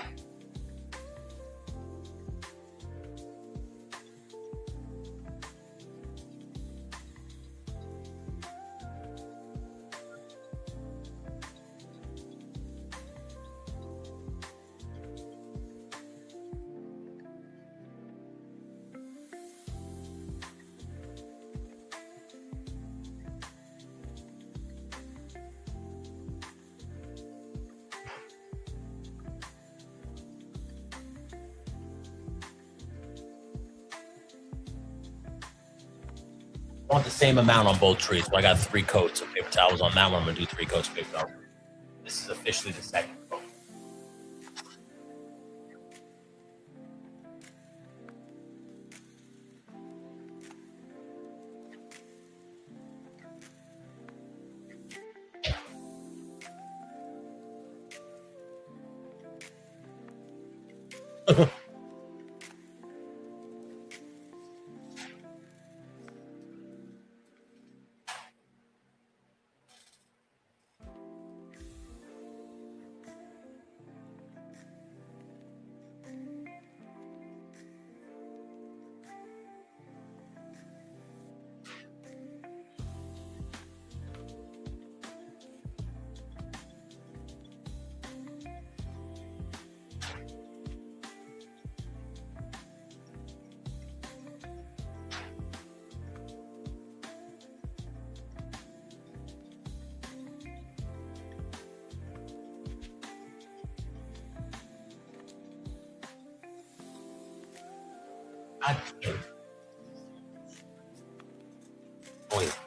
I want the same amount on both trees. So I got 3 coats of paper towels on that one. I'm gonna do 3 coats of paper towels. This is officially the second coat. God damn it. Wait.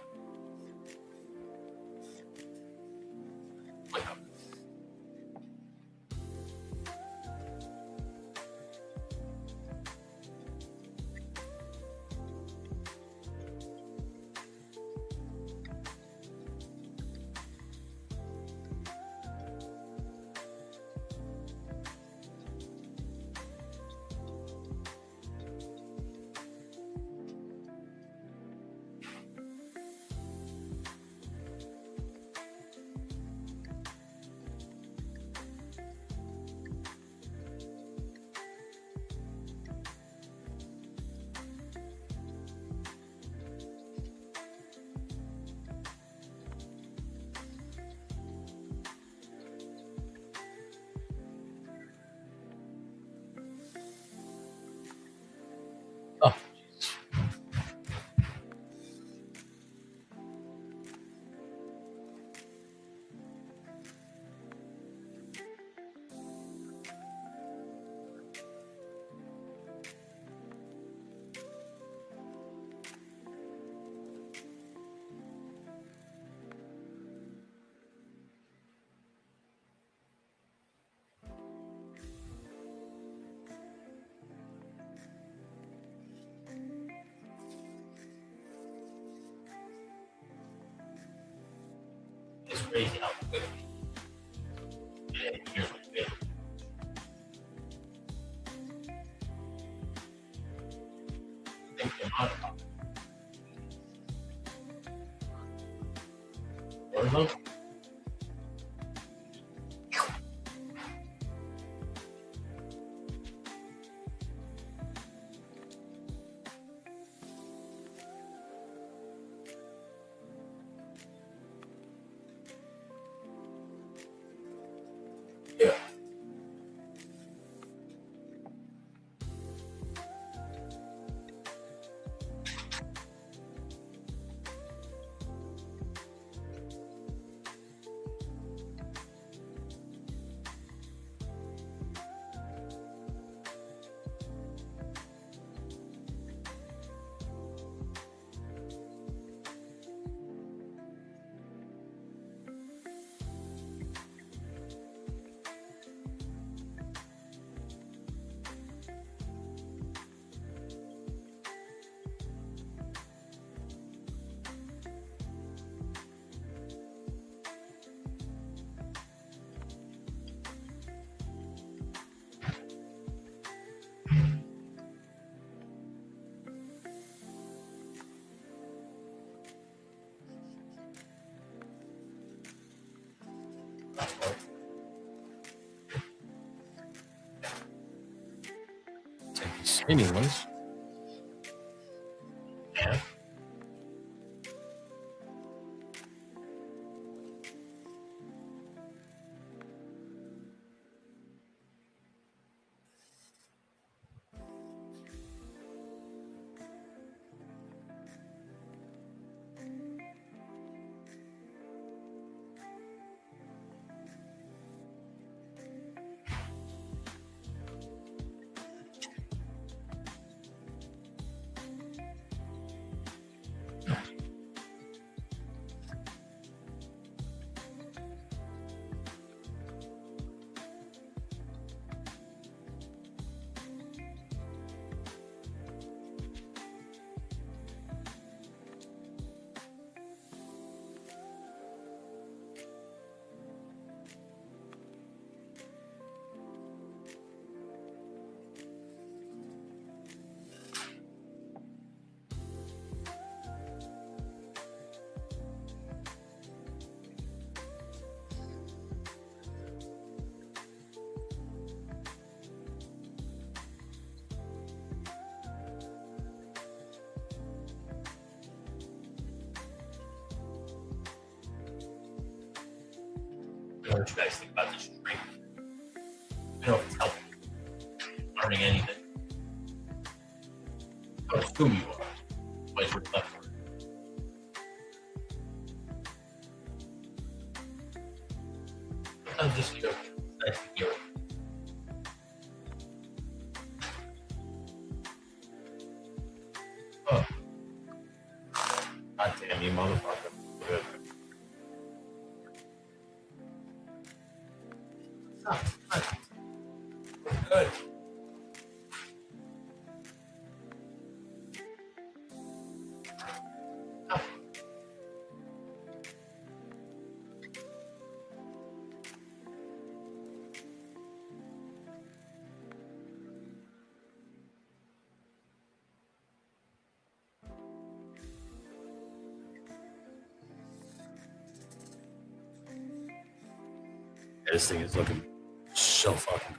Wake up. Oh, Jesus. It's crazy how quick. Yeah, here's my bit. Think they're not about it. What is up? meaningless. Yeah. What you guys think about this drink? I don't know if it's helping learning anything. I assume you are. Wait, what's left for it? I'm just joking. Nice to hear it. Oh. God damn you, motherfucker. Good. Good. This thing is looking so fucking.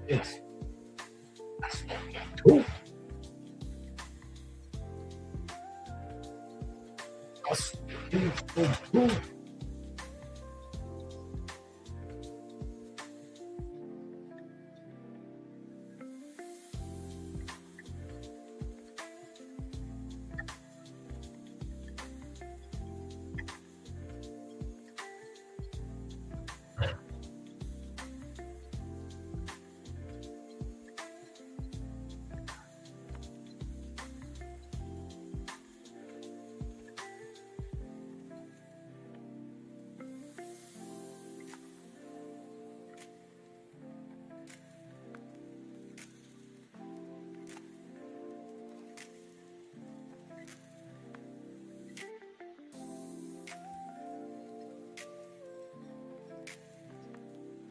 It's cool. Cool.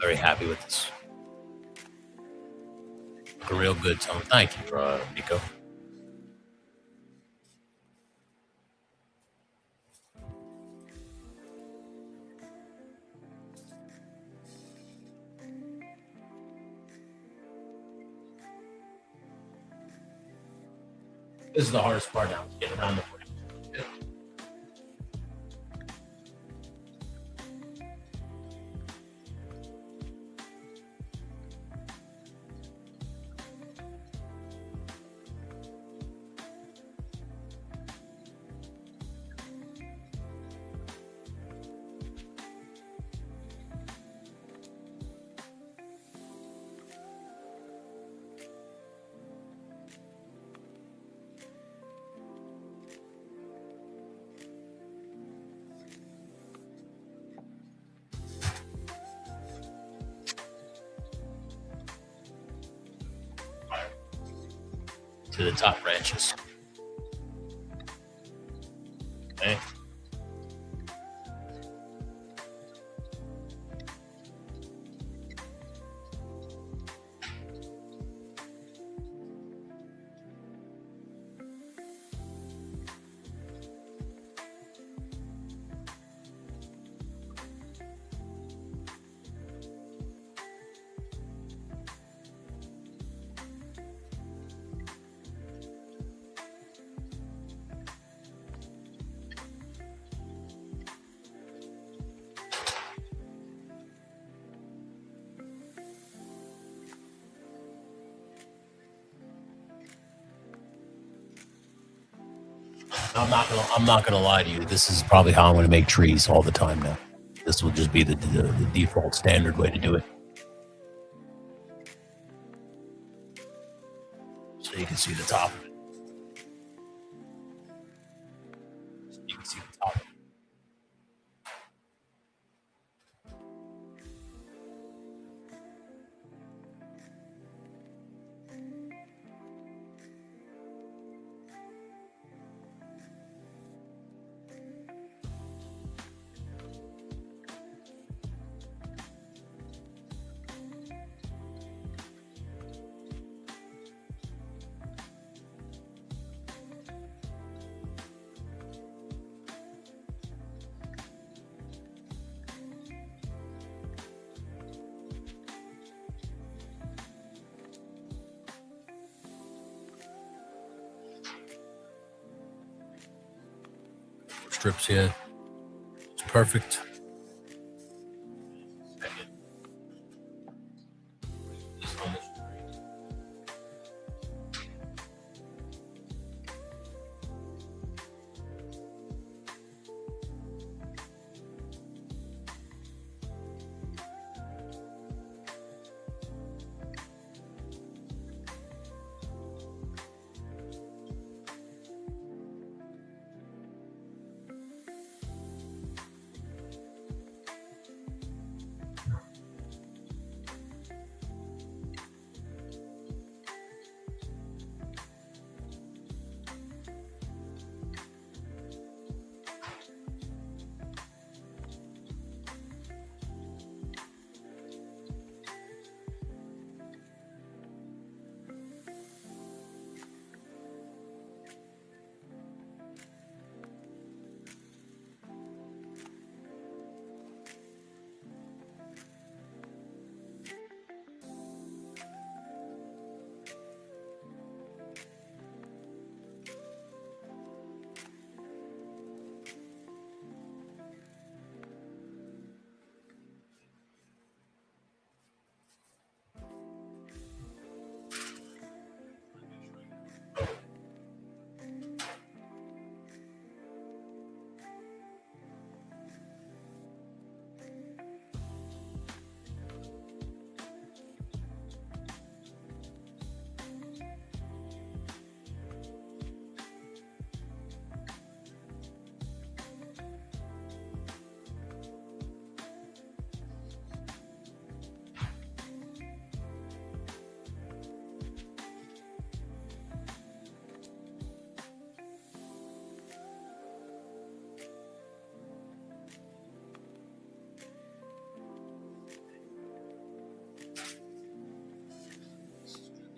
Very happy with this. Looking real good, Tom. Thank you, Nico. This is the hardest part now. Getting around the frame. to the top branches. Okay. I'm not gonna lie to you. This is probably how I'm gonna make trees all the time now. This will just be the default standard way to do it. So you can see the top of it. You can see the top of it. Strips here. It's perfect.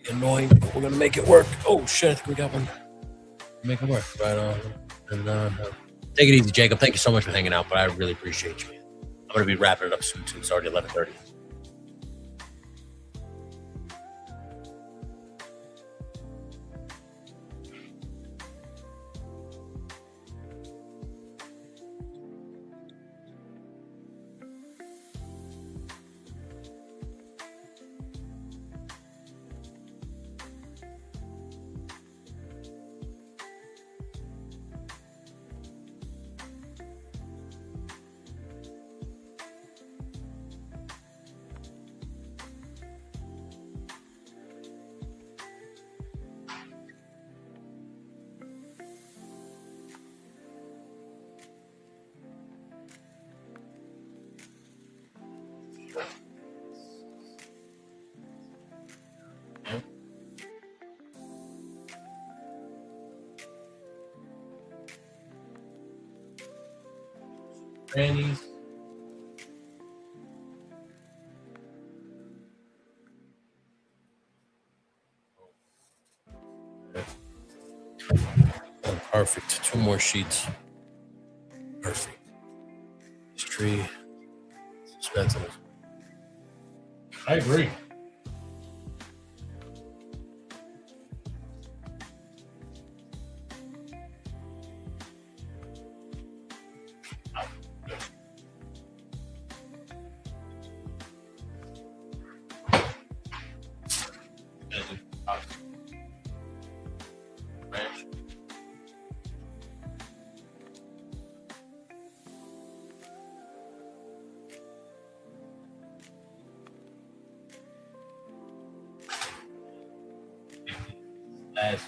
Annoying, but we're gonna make it work. Oh shit, we got one. Make it work, right on. And take it easy, Jacob. Thank you so much for hanging out, but I really appreciate you. I'm gonna be wrapping it up soon too. It's already 11:30. Grannies. Oh, perfect. 2 more sheets. Perfect. History. Suspense. I agree. Last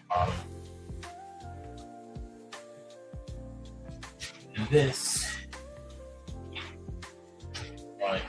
bottom. And this. Right.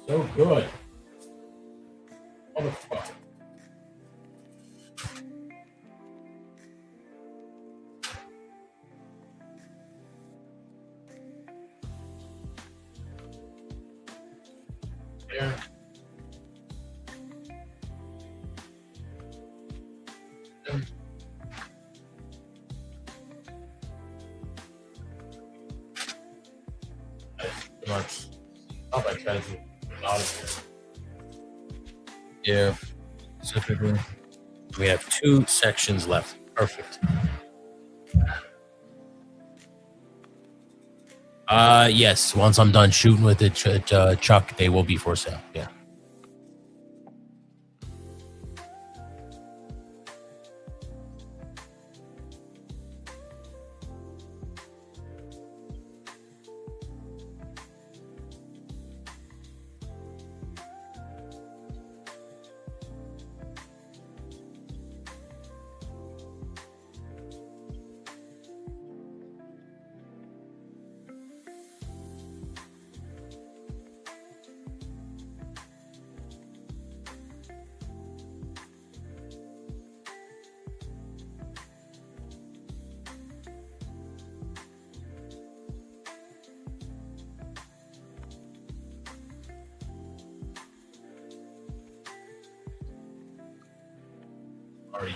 So good. Motherfucker. There. Pretty much. How about I try to do a lot of here? Yeah. Specifically. We have 2 sections left. Perfect. Yes. Once I'm done shooting with it, Chuck, they will be for sale. Yeah. Already.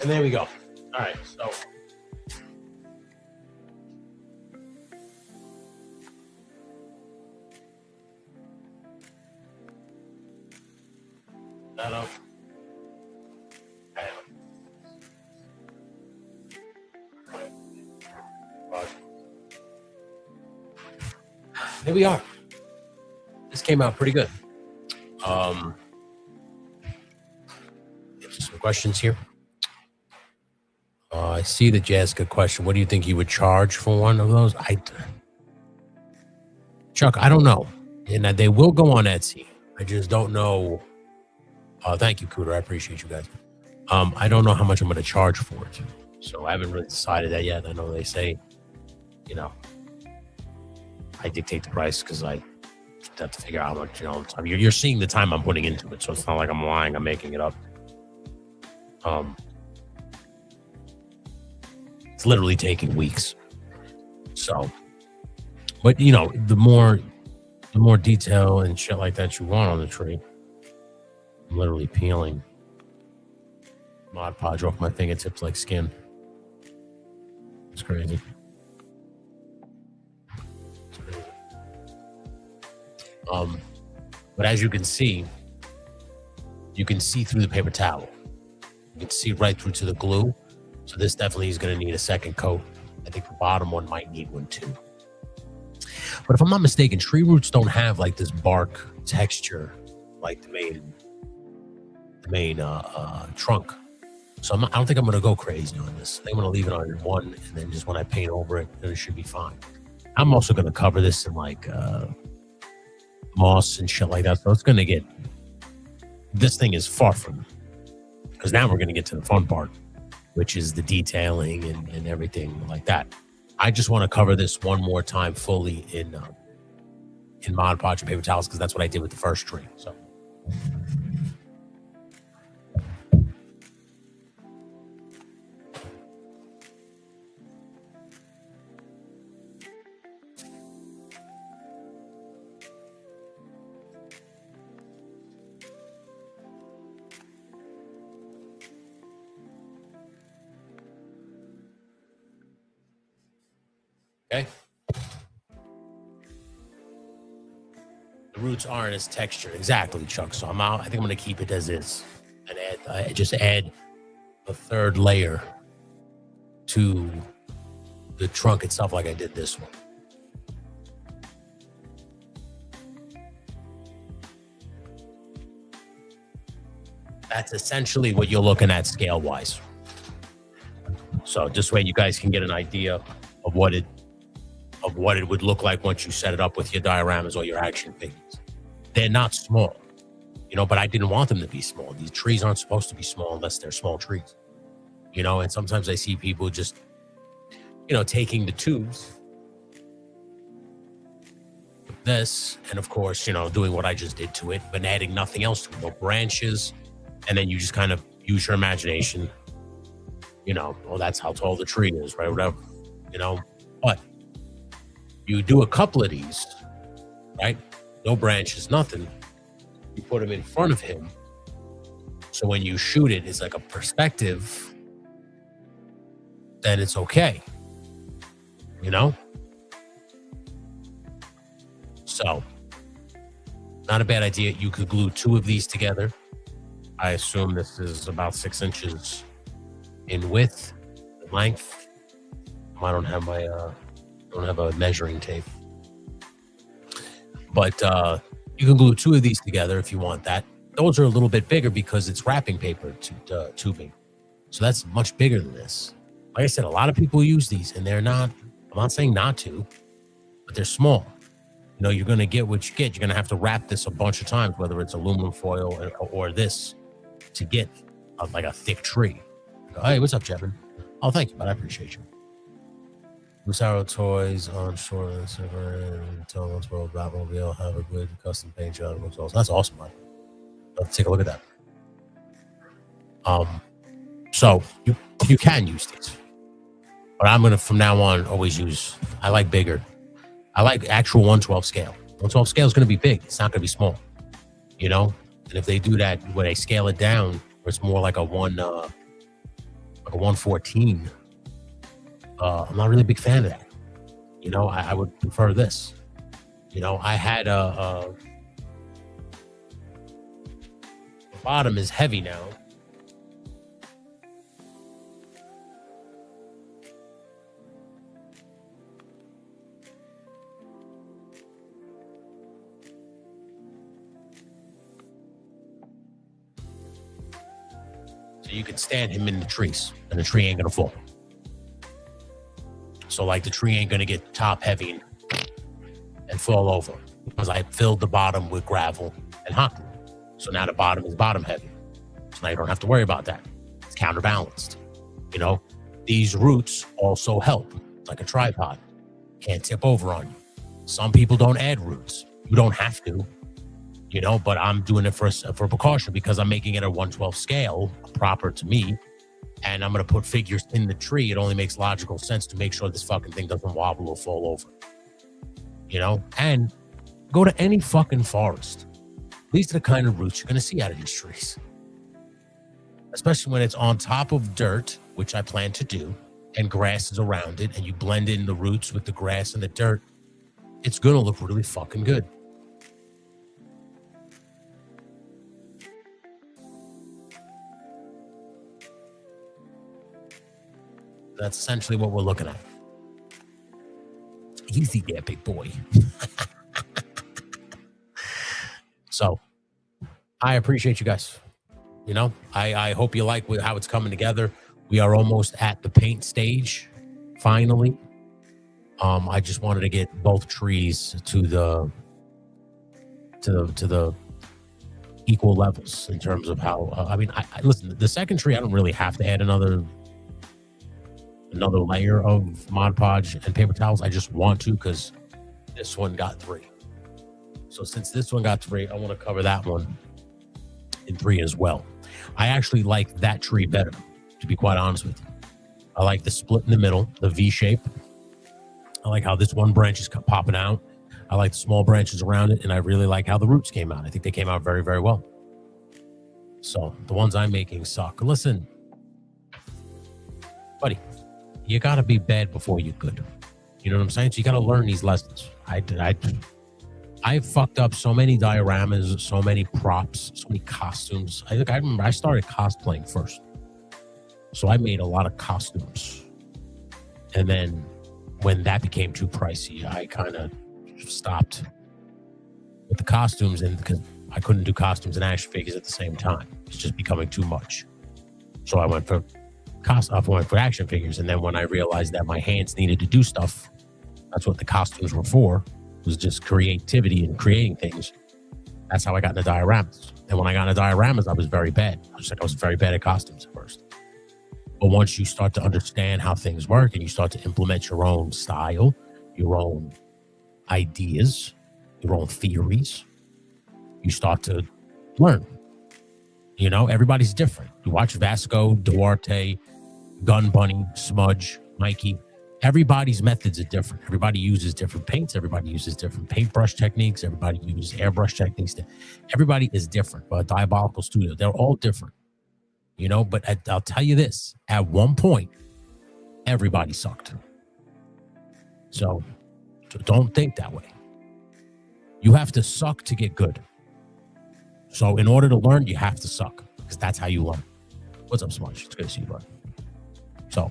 And there we go. All right, so that up. There we are. This came out pretty good. Some questions here. I see the Jessica question. What do you think you would charge for one of those? Chuck, I don't know. And they will go on Etsy. I just don't know. Thank you, Cooter. I appreciate you guys. I don't know how much I'm going to charge for it. So I haven't really decided that yet. I know they say, you know, I dictate the price because I have to figure out how much, time. You're seeing the time I'm putting into it. So it's not like I'm lying. I'm making it up. It's literally taking weeks. So, but the more detail and shit like that you want on the tree, I'm literally peeling Mod Podge off my fingertips like skin. It's crazy. But as you can see through the paper towel. You can see right through to the glue. So this definitely is going to need a second coat. I think the bottom one might need one too. But if I'm not mistaken, tree roots don't have like this bark texture like the main trunk. So I don't think I'm going to go crazy on this. I think I'm going to leave it on one, and then just when I paint over it, then it should be fine. I'm also going to cover this in like moss and shit like that. So it's going to get, this thing is far from, because now we're going to get to the fun part, which is the detailing and everything like that. I just want to cover this one more time fully in Mod Podge and paper towels, because that's what I did with the first tree. So. Okay. The roots aren't as textured. Exactly, Chuck. So I think I'm going to keep it as is and add a third layer to the trunk itself like I did this one. That's essentially what you're looking at scale-wise. So this way you guys can get an idea of what it would look like once you set it up with your dioramas or your action figures. They're not small, but I didn't want them to be small. These trees aren't supposed to be small unless they're small trees, and sometimes I see people just, taking the tubes, this, and of course, doing what I just did to it, but adding nothing else to it, no branches, and then you just kind of use your imagination, well, that's how tall the tree is, right? Whatever, but you do a couple of these, right? No branches, nothing. You put them in front of him. So when you shoot it, it's like a perspective. Then it's okay. So, not a bad idea. You could glue two of these together. I assume this is about 6 inches in width, length. I don't have a measuring tape, but you can glue two of these together if you want that. Those are a little bit bigger because it's wrapping paper tubing, so that's much bigger than this. Like I said, a lot of people use these, and they're not. I'm not saying not to, but they're small. You're going to get what you get. You're going to have to wrap this a bunch of times, whether it's aluminum foil or this, to get like a thick tree. Hey, what's up, Jevin? Oh, thank you, but I appreciate you. Moose Arrow Toys on shore and tell us about Batmobile. Have a good custom paint job. Looks awesome. That's awesome, man. Let's take a look at that. So you can use these, but I'm gonna from now on always use. I like bigger. I like actual 1/12 scale. 1/12 scale is gonna be big. It's not gonna be small. You know, and if they do that, when they scale it down, where it's more like a 1/14. I'm not really a big fan of that. You know, I would prefer this. You know, I had the bottom is heavy now. So you can stand him in the trees and the tree ain't gonna fall. So like the tree ain't gonna get top heavy and fall over because I filled the bottom with gravel and hot glue. So now the bottom is bottom heavy. So now you don't have to worry about that. It's counterbalanced. You know, these roots also help. It's like a tripod. Can't tip over on you. Some people don't add roots. You don't have to, you know, but I'm doing it for precaution because I'm making it a 1/12 scale, proper to me. And I'm going to put figures in the tree. It only makes logical sense to make sure this fucking thing doesn't wobble or fall over. You know? And go to any fucking forest. These are the kind of roots you're going to see out of these trees. Especially when it's on top of dirt, which I plan to do, and grass is around it, and you blend in the roots with the grass and the dirt. It's going to look really fucking good. That's essentially what we're looking at. Easy there, big boy. So, I appreciate you guys. You know, I hope you like how it's coming together. We are almost at the paint stage, finally. I just wanted to get both trees to the equal levels in terms of how. I mean, I listen. The second tree, I don't really have to add another layer of Mod Podge and paper towels. I just want to because this one got 3. So since this one got 3, I want to cover that one in 3 as well. I actually like that tree better, to be quite honest with you. I like the split in the middle, the V shape. I like how this one branch is popping out. I like the small branches around it, and I really like how the roots came out. I think they came out very, very well. So the ones I'm making suck. Listen, buddy, you got to be bad before you're good. You know what I'm saying? So you got to learn these lessons. I fucked up so many dioramas, so many props, so many costumes. I remember I started cosplaying first. So I made a lot of costumes. And then when that became too pricey, I kind of stopped with the costumes, and because I couldn't do costumes and action figures at the same time. It's just becoming too much. So I went for action figures, and then when I realized that my hands needed to do stuff, that's what the costumes were for, was just creativity and creating things. That's how I got into dioramas. And when I got into dioramas, I was very bad. I was very bad at costumes at first. But once you start to understand how things work and you start to implement your own style, your own ideas, your own theories, you start to learn. You know, everybody's different. You watch Vasco, Duarte, Gun Bunny, Smudge, Mikey. Everybody's methods are different. Everybody uses different paints. Everybody uses different paintbrush techniques. Everybody uses airbrush techniques. Everybody is different. But Diabolical Studio, they're all different. You know, but I'll tell you this. At one point, everybody sucked. So don't think that way. You have to suck to get good. So in order to learn, you have to suck, because that's how you learn. What's up, Smudge? It's good to see you, bud. So,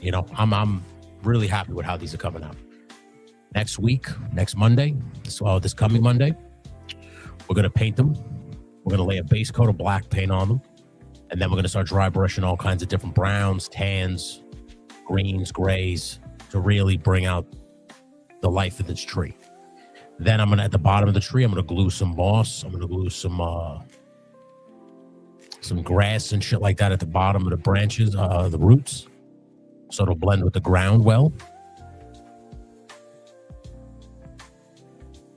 you know, I'm really happy with how these are coming out. Next week, next Monday, this coming Monday, we're going to paint them. We're going to lay a base coat of black paint on them. And then we're going to start dry brushing all kinds of different browns, tans, greens, grays, to really bring out the life of this tree. Then I'm going to, at the bottom of the tree, I'm going to glue some moss. I'm going to glue some some grass and shit like that at the bottom of the branches, the roots, so it'll blend with the ground well.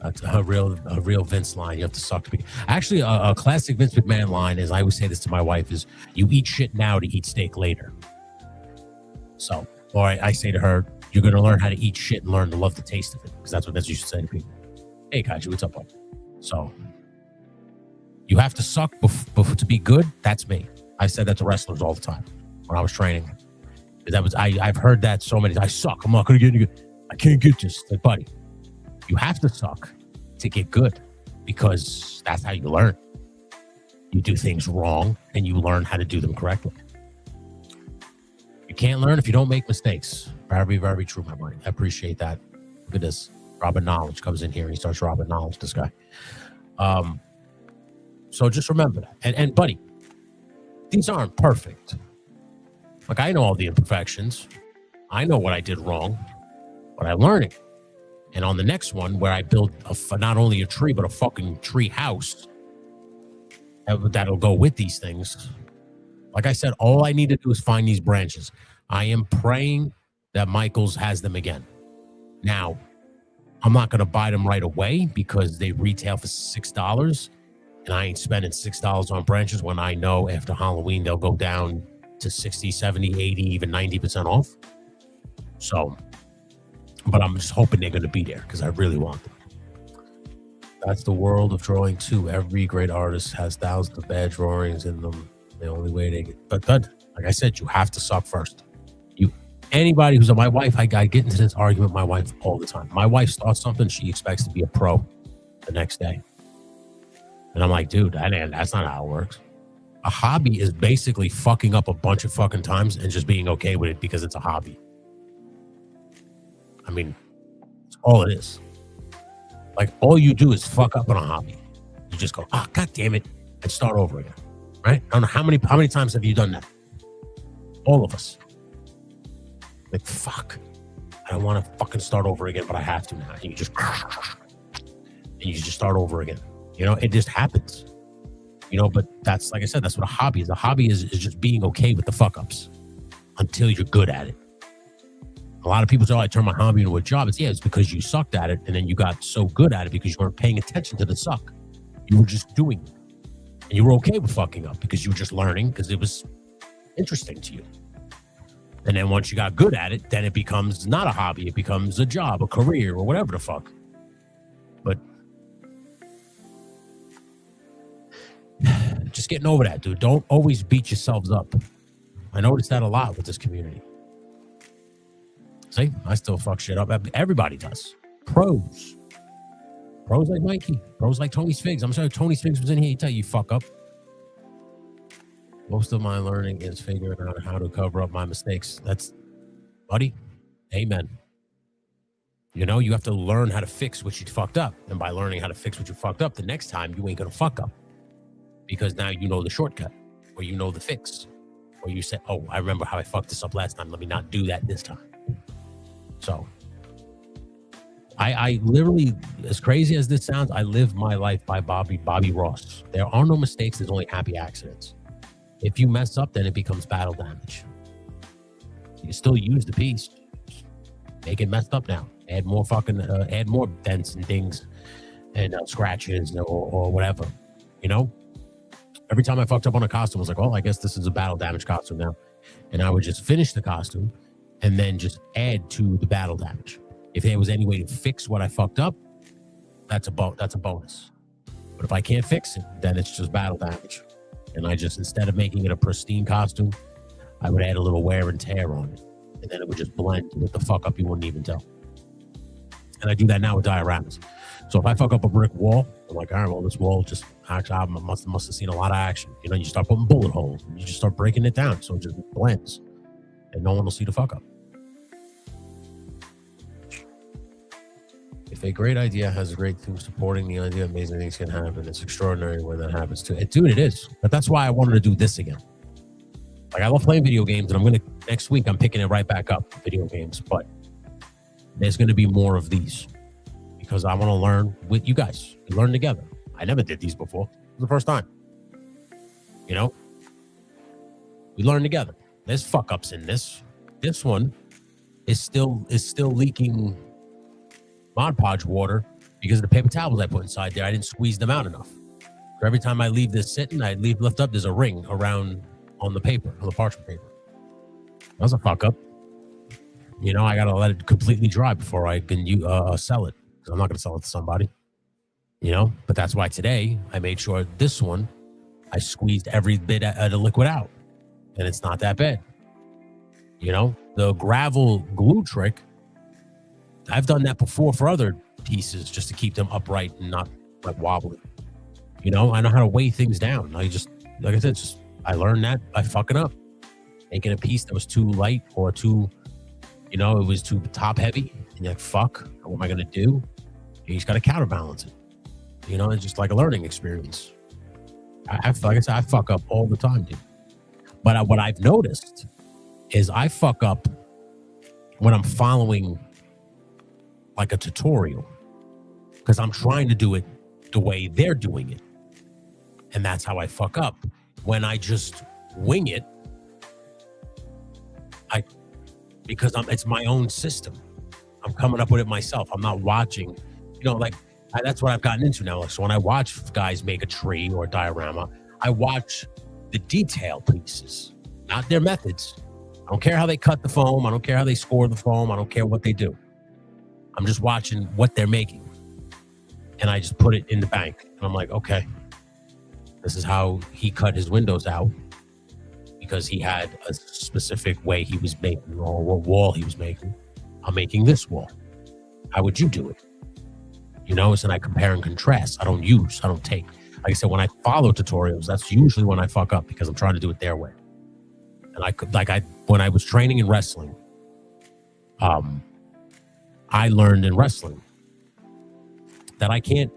That's a real Vince line. You have to suck to be. Actually, a classic Vince McMahon line is, I always say this to my wife, is you eat shit now to eat steak later. So, or I say to her, you're going to learn how to eat shit and learn to love the taste of it, because that's what Vince used to say to people. Hey, Kaiju, what's up, bud? So, you have to suck to be good. That's me. I said that to wrestlers all the time when I was training. I've heard that so many times. I suck. I'm not going to get good. I can't get this. Like, buddy, you have to suck to get good, because that's how you learn. You do things wrong and you learn how to do them correctly. You can't learn if you don't make mistakes. Very, very true, my buddy. I appreciate that. Look at this. Robin Knowledge comes in here and he starts Robin Knowledge, this guy. So just remember that. And buddy, these aren't perfect. Like, I know all the imperfections. I know what I did wrong, but I'm learning. And on the next one, where I build not only a tree, but a fucking tree house that'll go with these things. Like I said, all I need to do is find these branches. I am praying that Michaels has them again. Now, I'm not going to buy them right away because they retail for $6. And I ain't spending $6 on branches when I know after Halloween they'll go down to 60, 70, 80, even 90% off. So, but I'm just hoping they're going to be there because I really want them. That's the world of drawing too. Every great artist has thousands of bad drawings in them. The only way they get, but like I said, you have to suck first. Anybody who's my wife, I get into this argument with my wife all the time. My wife starts something, she expects to be a pro the next day. And I'm like, dude, that's not how it works. A hobby is basically fucking up a bunch of fucking times and just being okay with it because it's a hobby. I mean, it's all it is. Like, all you do is fuck up on a hobby. You just go, oh, God damn it, and start over again. Right? I don't know how many times have you done that? All of us. Like, fuck. I don't want to fucking start over again, but I have to now. And you just start over again. You know, it just happens. You know, but that's, like I said, that's what a hobby is. A hobby is just being okay with the fuck ups until you're good at it. A lot of people say, oh, I turned my hobby into a job. It's because you sucked at it and then you got so good at it because you weren't paying attention to the suck. You were just doing it. And you were okay with fucking up because you were just learning because it was interesting to you. And then once you got good at it, then it becomes not a hobby. It becomes a job, a career, or whatever the fuck. But just getting over that, dude. Don't always beat yourselves up. I noticed that a lot with this community. See, I still fuck shit up. Everybody does. Pros like Mikey. Pros like Tony Figs. I'm sorry, Tony Figs was in here. He tell you fuck up. Most of my learning is figuring out how to cover up my mistakes. That's, buddy, amen. You know, you have to learn how to fix what you fucked up. And by learning how to fix what you fucked up, the next time you ain't going to fuck up. Because now you know the shortcut, or you know the fix. Or you say, oh, I remember how I fucked this up last time. Let me not do that this time. So, I literally, as crazy as this sounds, I live my life by Bobby Ross. There are no mistakes. There's only happy accidents. If you mess up, then it becomes battle damage. You can still use the piece. Make it messed up now. Add more dents and dings and scratches or whatever. You know? Every time I fucked up on a costume, I was like, oh, I guess this is a battle damage costume now. And I would just finish the costume and then just add to the battle damage. If there was any way to fix what I fucked up, that's a bonus. But if I can't fix it, then it's just battle damage. And I just, instead of making it a pristine costume, I would add a little wear and tear on it. And then it would just blend with the fuck up you wouldn't even tell. And I do that now with dioramas. So if I fuck up a brick wall, I'm like, all right, well, this wall just, actually, I must have seen a lot of action. You know, you start putting bullet holes. And you just start breaking it down so it just blends. And no one will see the fuck up. If a great idea has a great team supporting the idea, amazing things can happen. It's extraordinary when that happens too. Dude, it is. But that's why I wanted to do this again. Like, I love playing video games, and next week, I'm picking it right back up, video games. But there's going to be more of these because I want to learn with you guys. We learn together. I never did these before. It was the first time. You know, We learn together. There's fuck ups in this. This one is still leaking Mod Podge water because of the paper towels I put inside there. I didn't squeeze them out enough. For every time I leave this sitting, I lift up, there's a ring around on the paper, on the parchment paper. That's a fuck up. You know, I gotta let it completely dry before I can sell it, because I'm not gonna sell it to somebody. You know, but that's why today I made sure this one I squeezed every bit of the liquid out, and it's not that bad. You know, the gravel glue trick, I've done that before for other pieces just to keep them upright and not like wobbly. You know, I know how to weigh things down. I just, like I said, I learned that by fucking up, making a piece that was too light or too, you know, it was too top heavy, and you're like, fuck, what am I gonna do? You just gotta counterbalance it. You know, it's just like a learning experience. Like I said, I fuck up all the time, dude. But what I've noticed is I fuck up when I'm following like a tutorial, because I'm trying to do it the way they're doing it. And that's how I fuck up. When I just wing it, because it's my own system. I'm coming up with it myself. I'm not watching, you know, like that's what I've gotten into now. So when I watch guys make a tree or a diorama, I watch the detail pieces, not their methods. I don't care how they cut the foam. I don't care how they score the foam. I don't care what they do. I'm just watching what they're making. And I just put it in the bank. And I'm like, okay, this is how he cut his windows out, because he had a specific way he was making, or what wall he was making. I'm making this wall. How would you do it? You know, and I compare and contrast. I don't take. Like I said, when I follow tutorials, that's usually when I fuck up, because I'm trying to do it their way. And when I was training in wrestling, I learned in wrestling that I can't,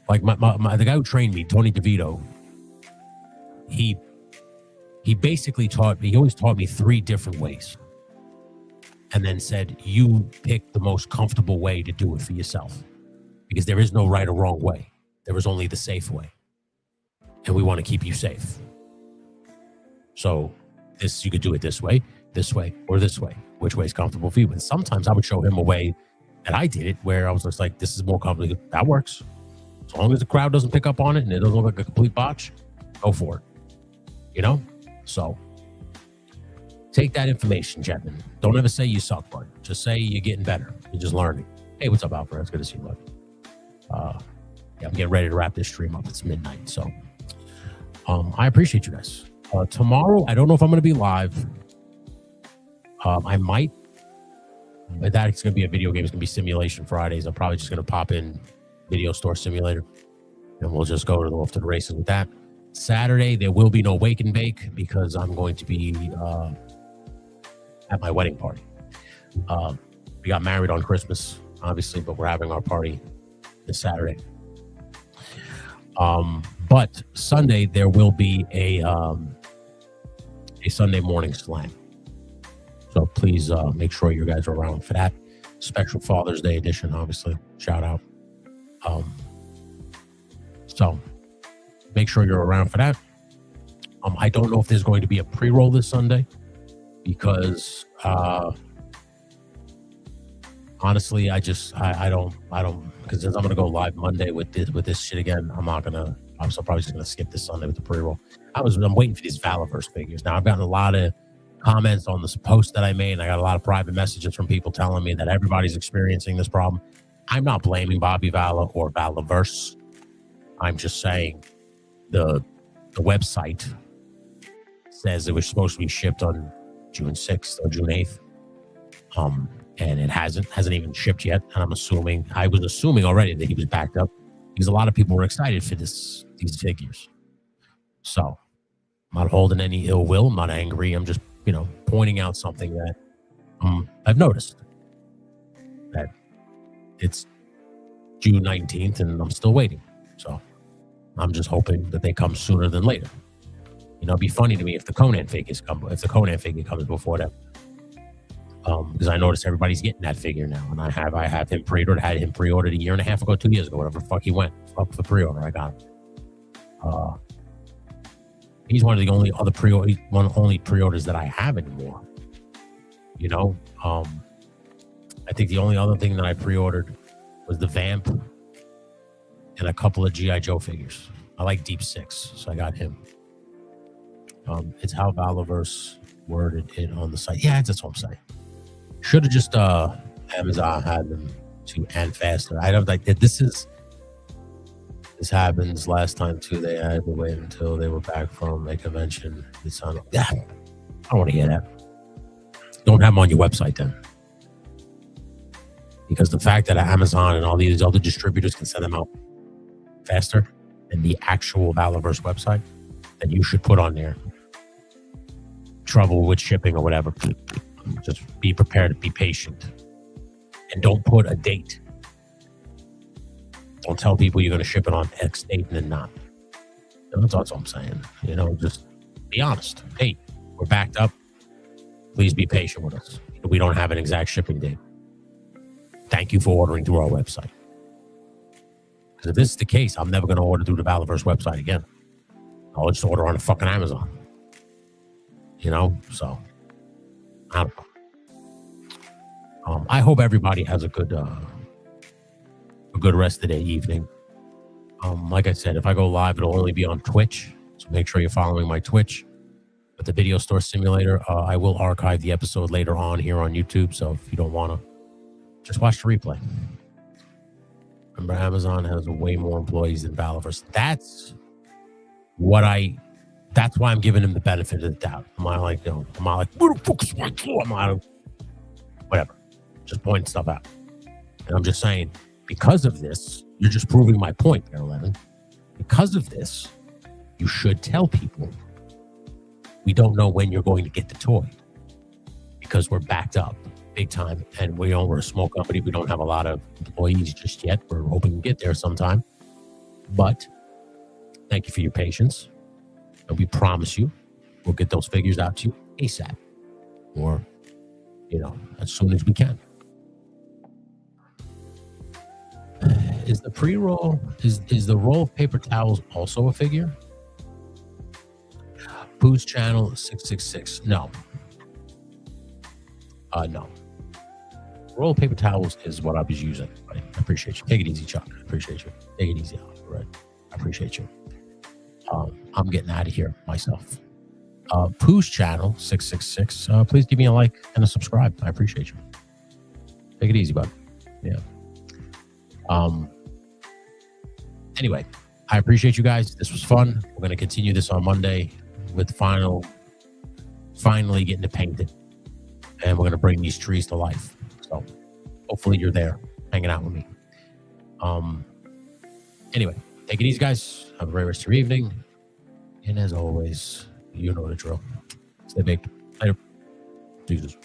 like the guy who trained me, Tony DeVito, he basically he always taught me 3 different ways. And then said, you pick the most comfortable way to do it for yourself, because there is no right or wrong way. There is only the safe way. And we want to keep you safe. So you could do it this way, or this way. Which way is comfortable for you? And sometimes I would show him a way that I did it, where I was just like, this is more comfortable. That works. As long as the crowd doesn't pick up on it and it doesn't look like a complete botch, go for it. You know? So take that information, gentlemen. Don't ever say you suck, bud. Just say you're getting better. You're just learning. Hey, what's up, Alfred? It's good to see you, bud. Yeah, I'm getting ready to wrap this stream up. It's midnight, so I appreciate you guys. Tomorrow, I don't know if I'm going to be live. I might, but that's going to be a video game. It's going to be Simulation Fridays. I'm probably just going to pop in Video Store Simulator, and we'll just go off to the races with that. Saturday, there will be no Wake and Bake, because I'm going to be at my wedding party. We got married on Christmas, obviously, but we're having our party this Saturday. But Sunday, there will be a Sunday morning slam. So please make sure you guys are around for that. Special Father's Day edition, obviously. Shout out. So make sure you're around for that. I don't know if there's going to be a pre-roll this Sunday, because honestly, I don't, because since I'm gonna go live Monday with this shit again, I'm probably just gonna skip this Sunday with the pre-roll. I'm waiting for these Valaverse figures. Now I've gotten a lot of comments on this post that I made, and I got a lot of private messages from people telling me that everybody's experiencing this problem. I'm not blaming Bobby Vala or Valaverse. I'm just saying the website says it was supposed to be shipped on June 6th or June 8th. And it hasn't even shipped yet. And I was assuming already that he was backed up, because a lot of people were excited for these figures. So I'm not holding any ill will. I'm not angry. I'm just, pointing out something that I've noticed, that it's June 19th and I'm still waiting. So I'm just hoping that they come sooner than later. It'd be funny to me if the Conan figure comes before that. Because I noticed everybody's getting that figure now, and I have him pre-ordered. I had him pre-ordered 2 years ago, whatever the fuck he went up for pre-order. I got him. He's one of the only other pre-orders that I have anymore. You know, I think the only other thing that I pre-ordered was the Vamp and a couple of G.I. Joe figures. I like Deep Six, so I got him. It's how Valorverse worded it on the site. Yeah, that's what I'm saying. Should have just Amazon had them to and faster. I don't like that. This happens last time too. They had to wait until they were back from a convention. It's on. Yeah, I don't want to hear that. Don't have them on your website then, because the fact that Amazon and all these other distributors can send them out faster than the actual Valorverse website, then you should put on there trouble with shipping or whatever. Just be prepared to be patient, and don't put a date. Don't tell people you're going to ship it on X date and then not. That's all I'm saying. You know, just be honest. Hey, we're backed up. Please be patient with us. We don't have an exact shipping date. Thank you for ordering through our website. Because if this is the case, I'm never going to order through the Valorverse website again. I'll just order on the fucking Amazon. You know, so I don't know. I hope everybody has a good rest of their evening. Like I said, if I go live, it'll only be on Twitch. So make sure you're following my Twitch. But the Video Store Simulator, I will archive the episode later on here on YouTube. So if you don't want to, just watch the replay. Remember, Amazon has way more employees than Valorverse. That's why I'm giving him the benefit of the doubt. I'm not like, where the fuck is my floor? Whatever. Just pointing stuff out. And I'm just saying, because of this, you're just proving my point there, 11. Because of this, you should tell people we don't know when you're going to get the toy, because we're backed up big time, and we're a small company. We don't have a lot of employees just yet. We're hoping to get there sometime. But thank you for your patience, and we promise you we'll get those figures out to you ASAP, or as soon as we can. Is the pre-roll is the roll of paper towels also a figure? Boo's channel 666. No. No. Roll of paper towels is what I was using. Buddy. I appreciate you. Take it easy, Chuck. I appreciate you. Take it easy, Alex. Right. I appreciate you. I'm getting out of here myself. Pooh's channel 666. Please give me a like and a subscribe. I appreciate you. Take it easy, bud. Yeah. Anyway, I appreciate you guys. This was fun. We're going to continue this on Monday with finally getting it painted. And we're going to bring these trees to life. So hopefully you're there hanging out with me. Anyway, take it easy, guys. Have a great rest of your evening. And as always, you know the drill. Stay baked. Later. Jesus.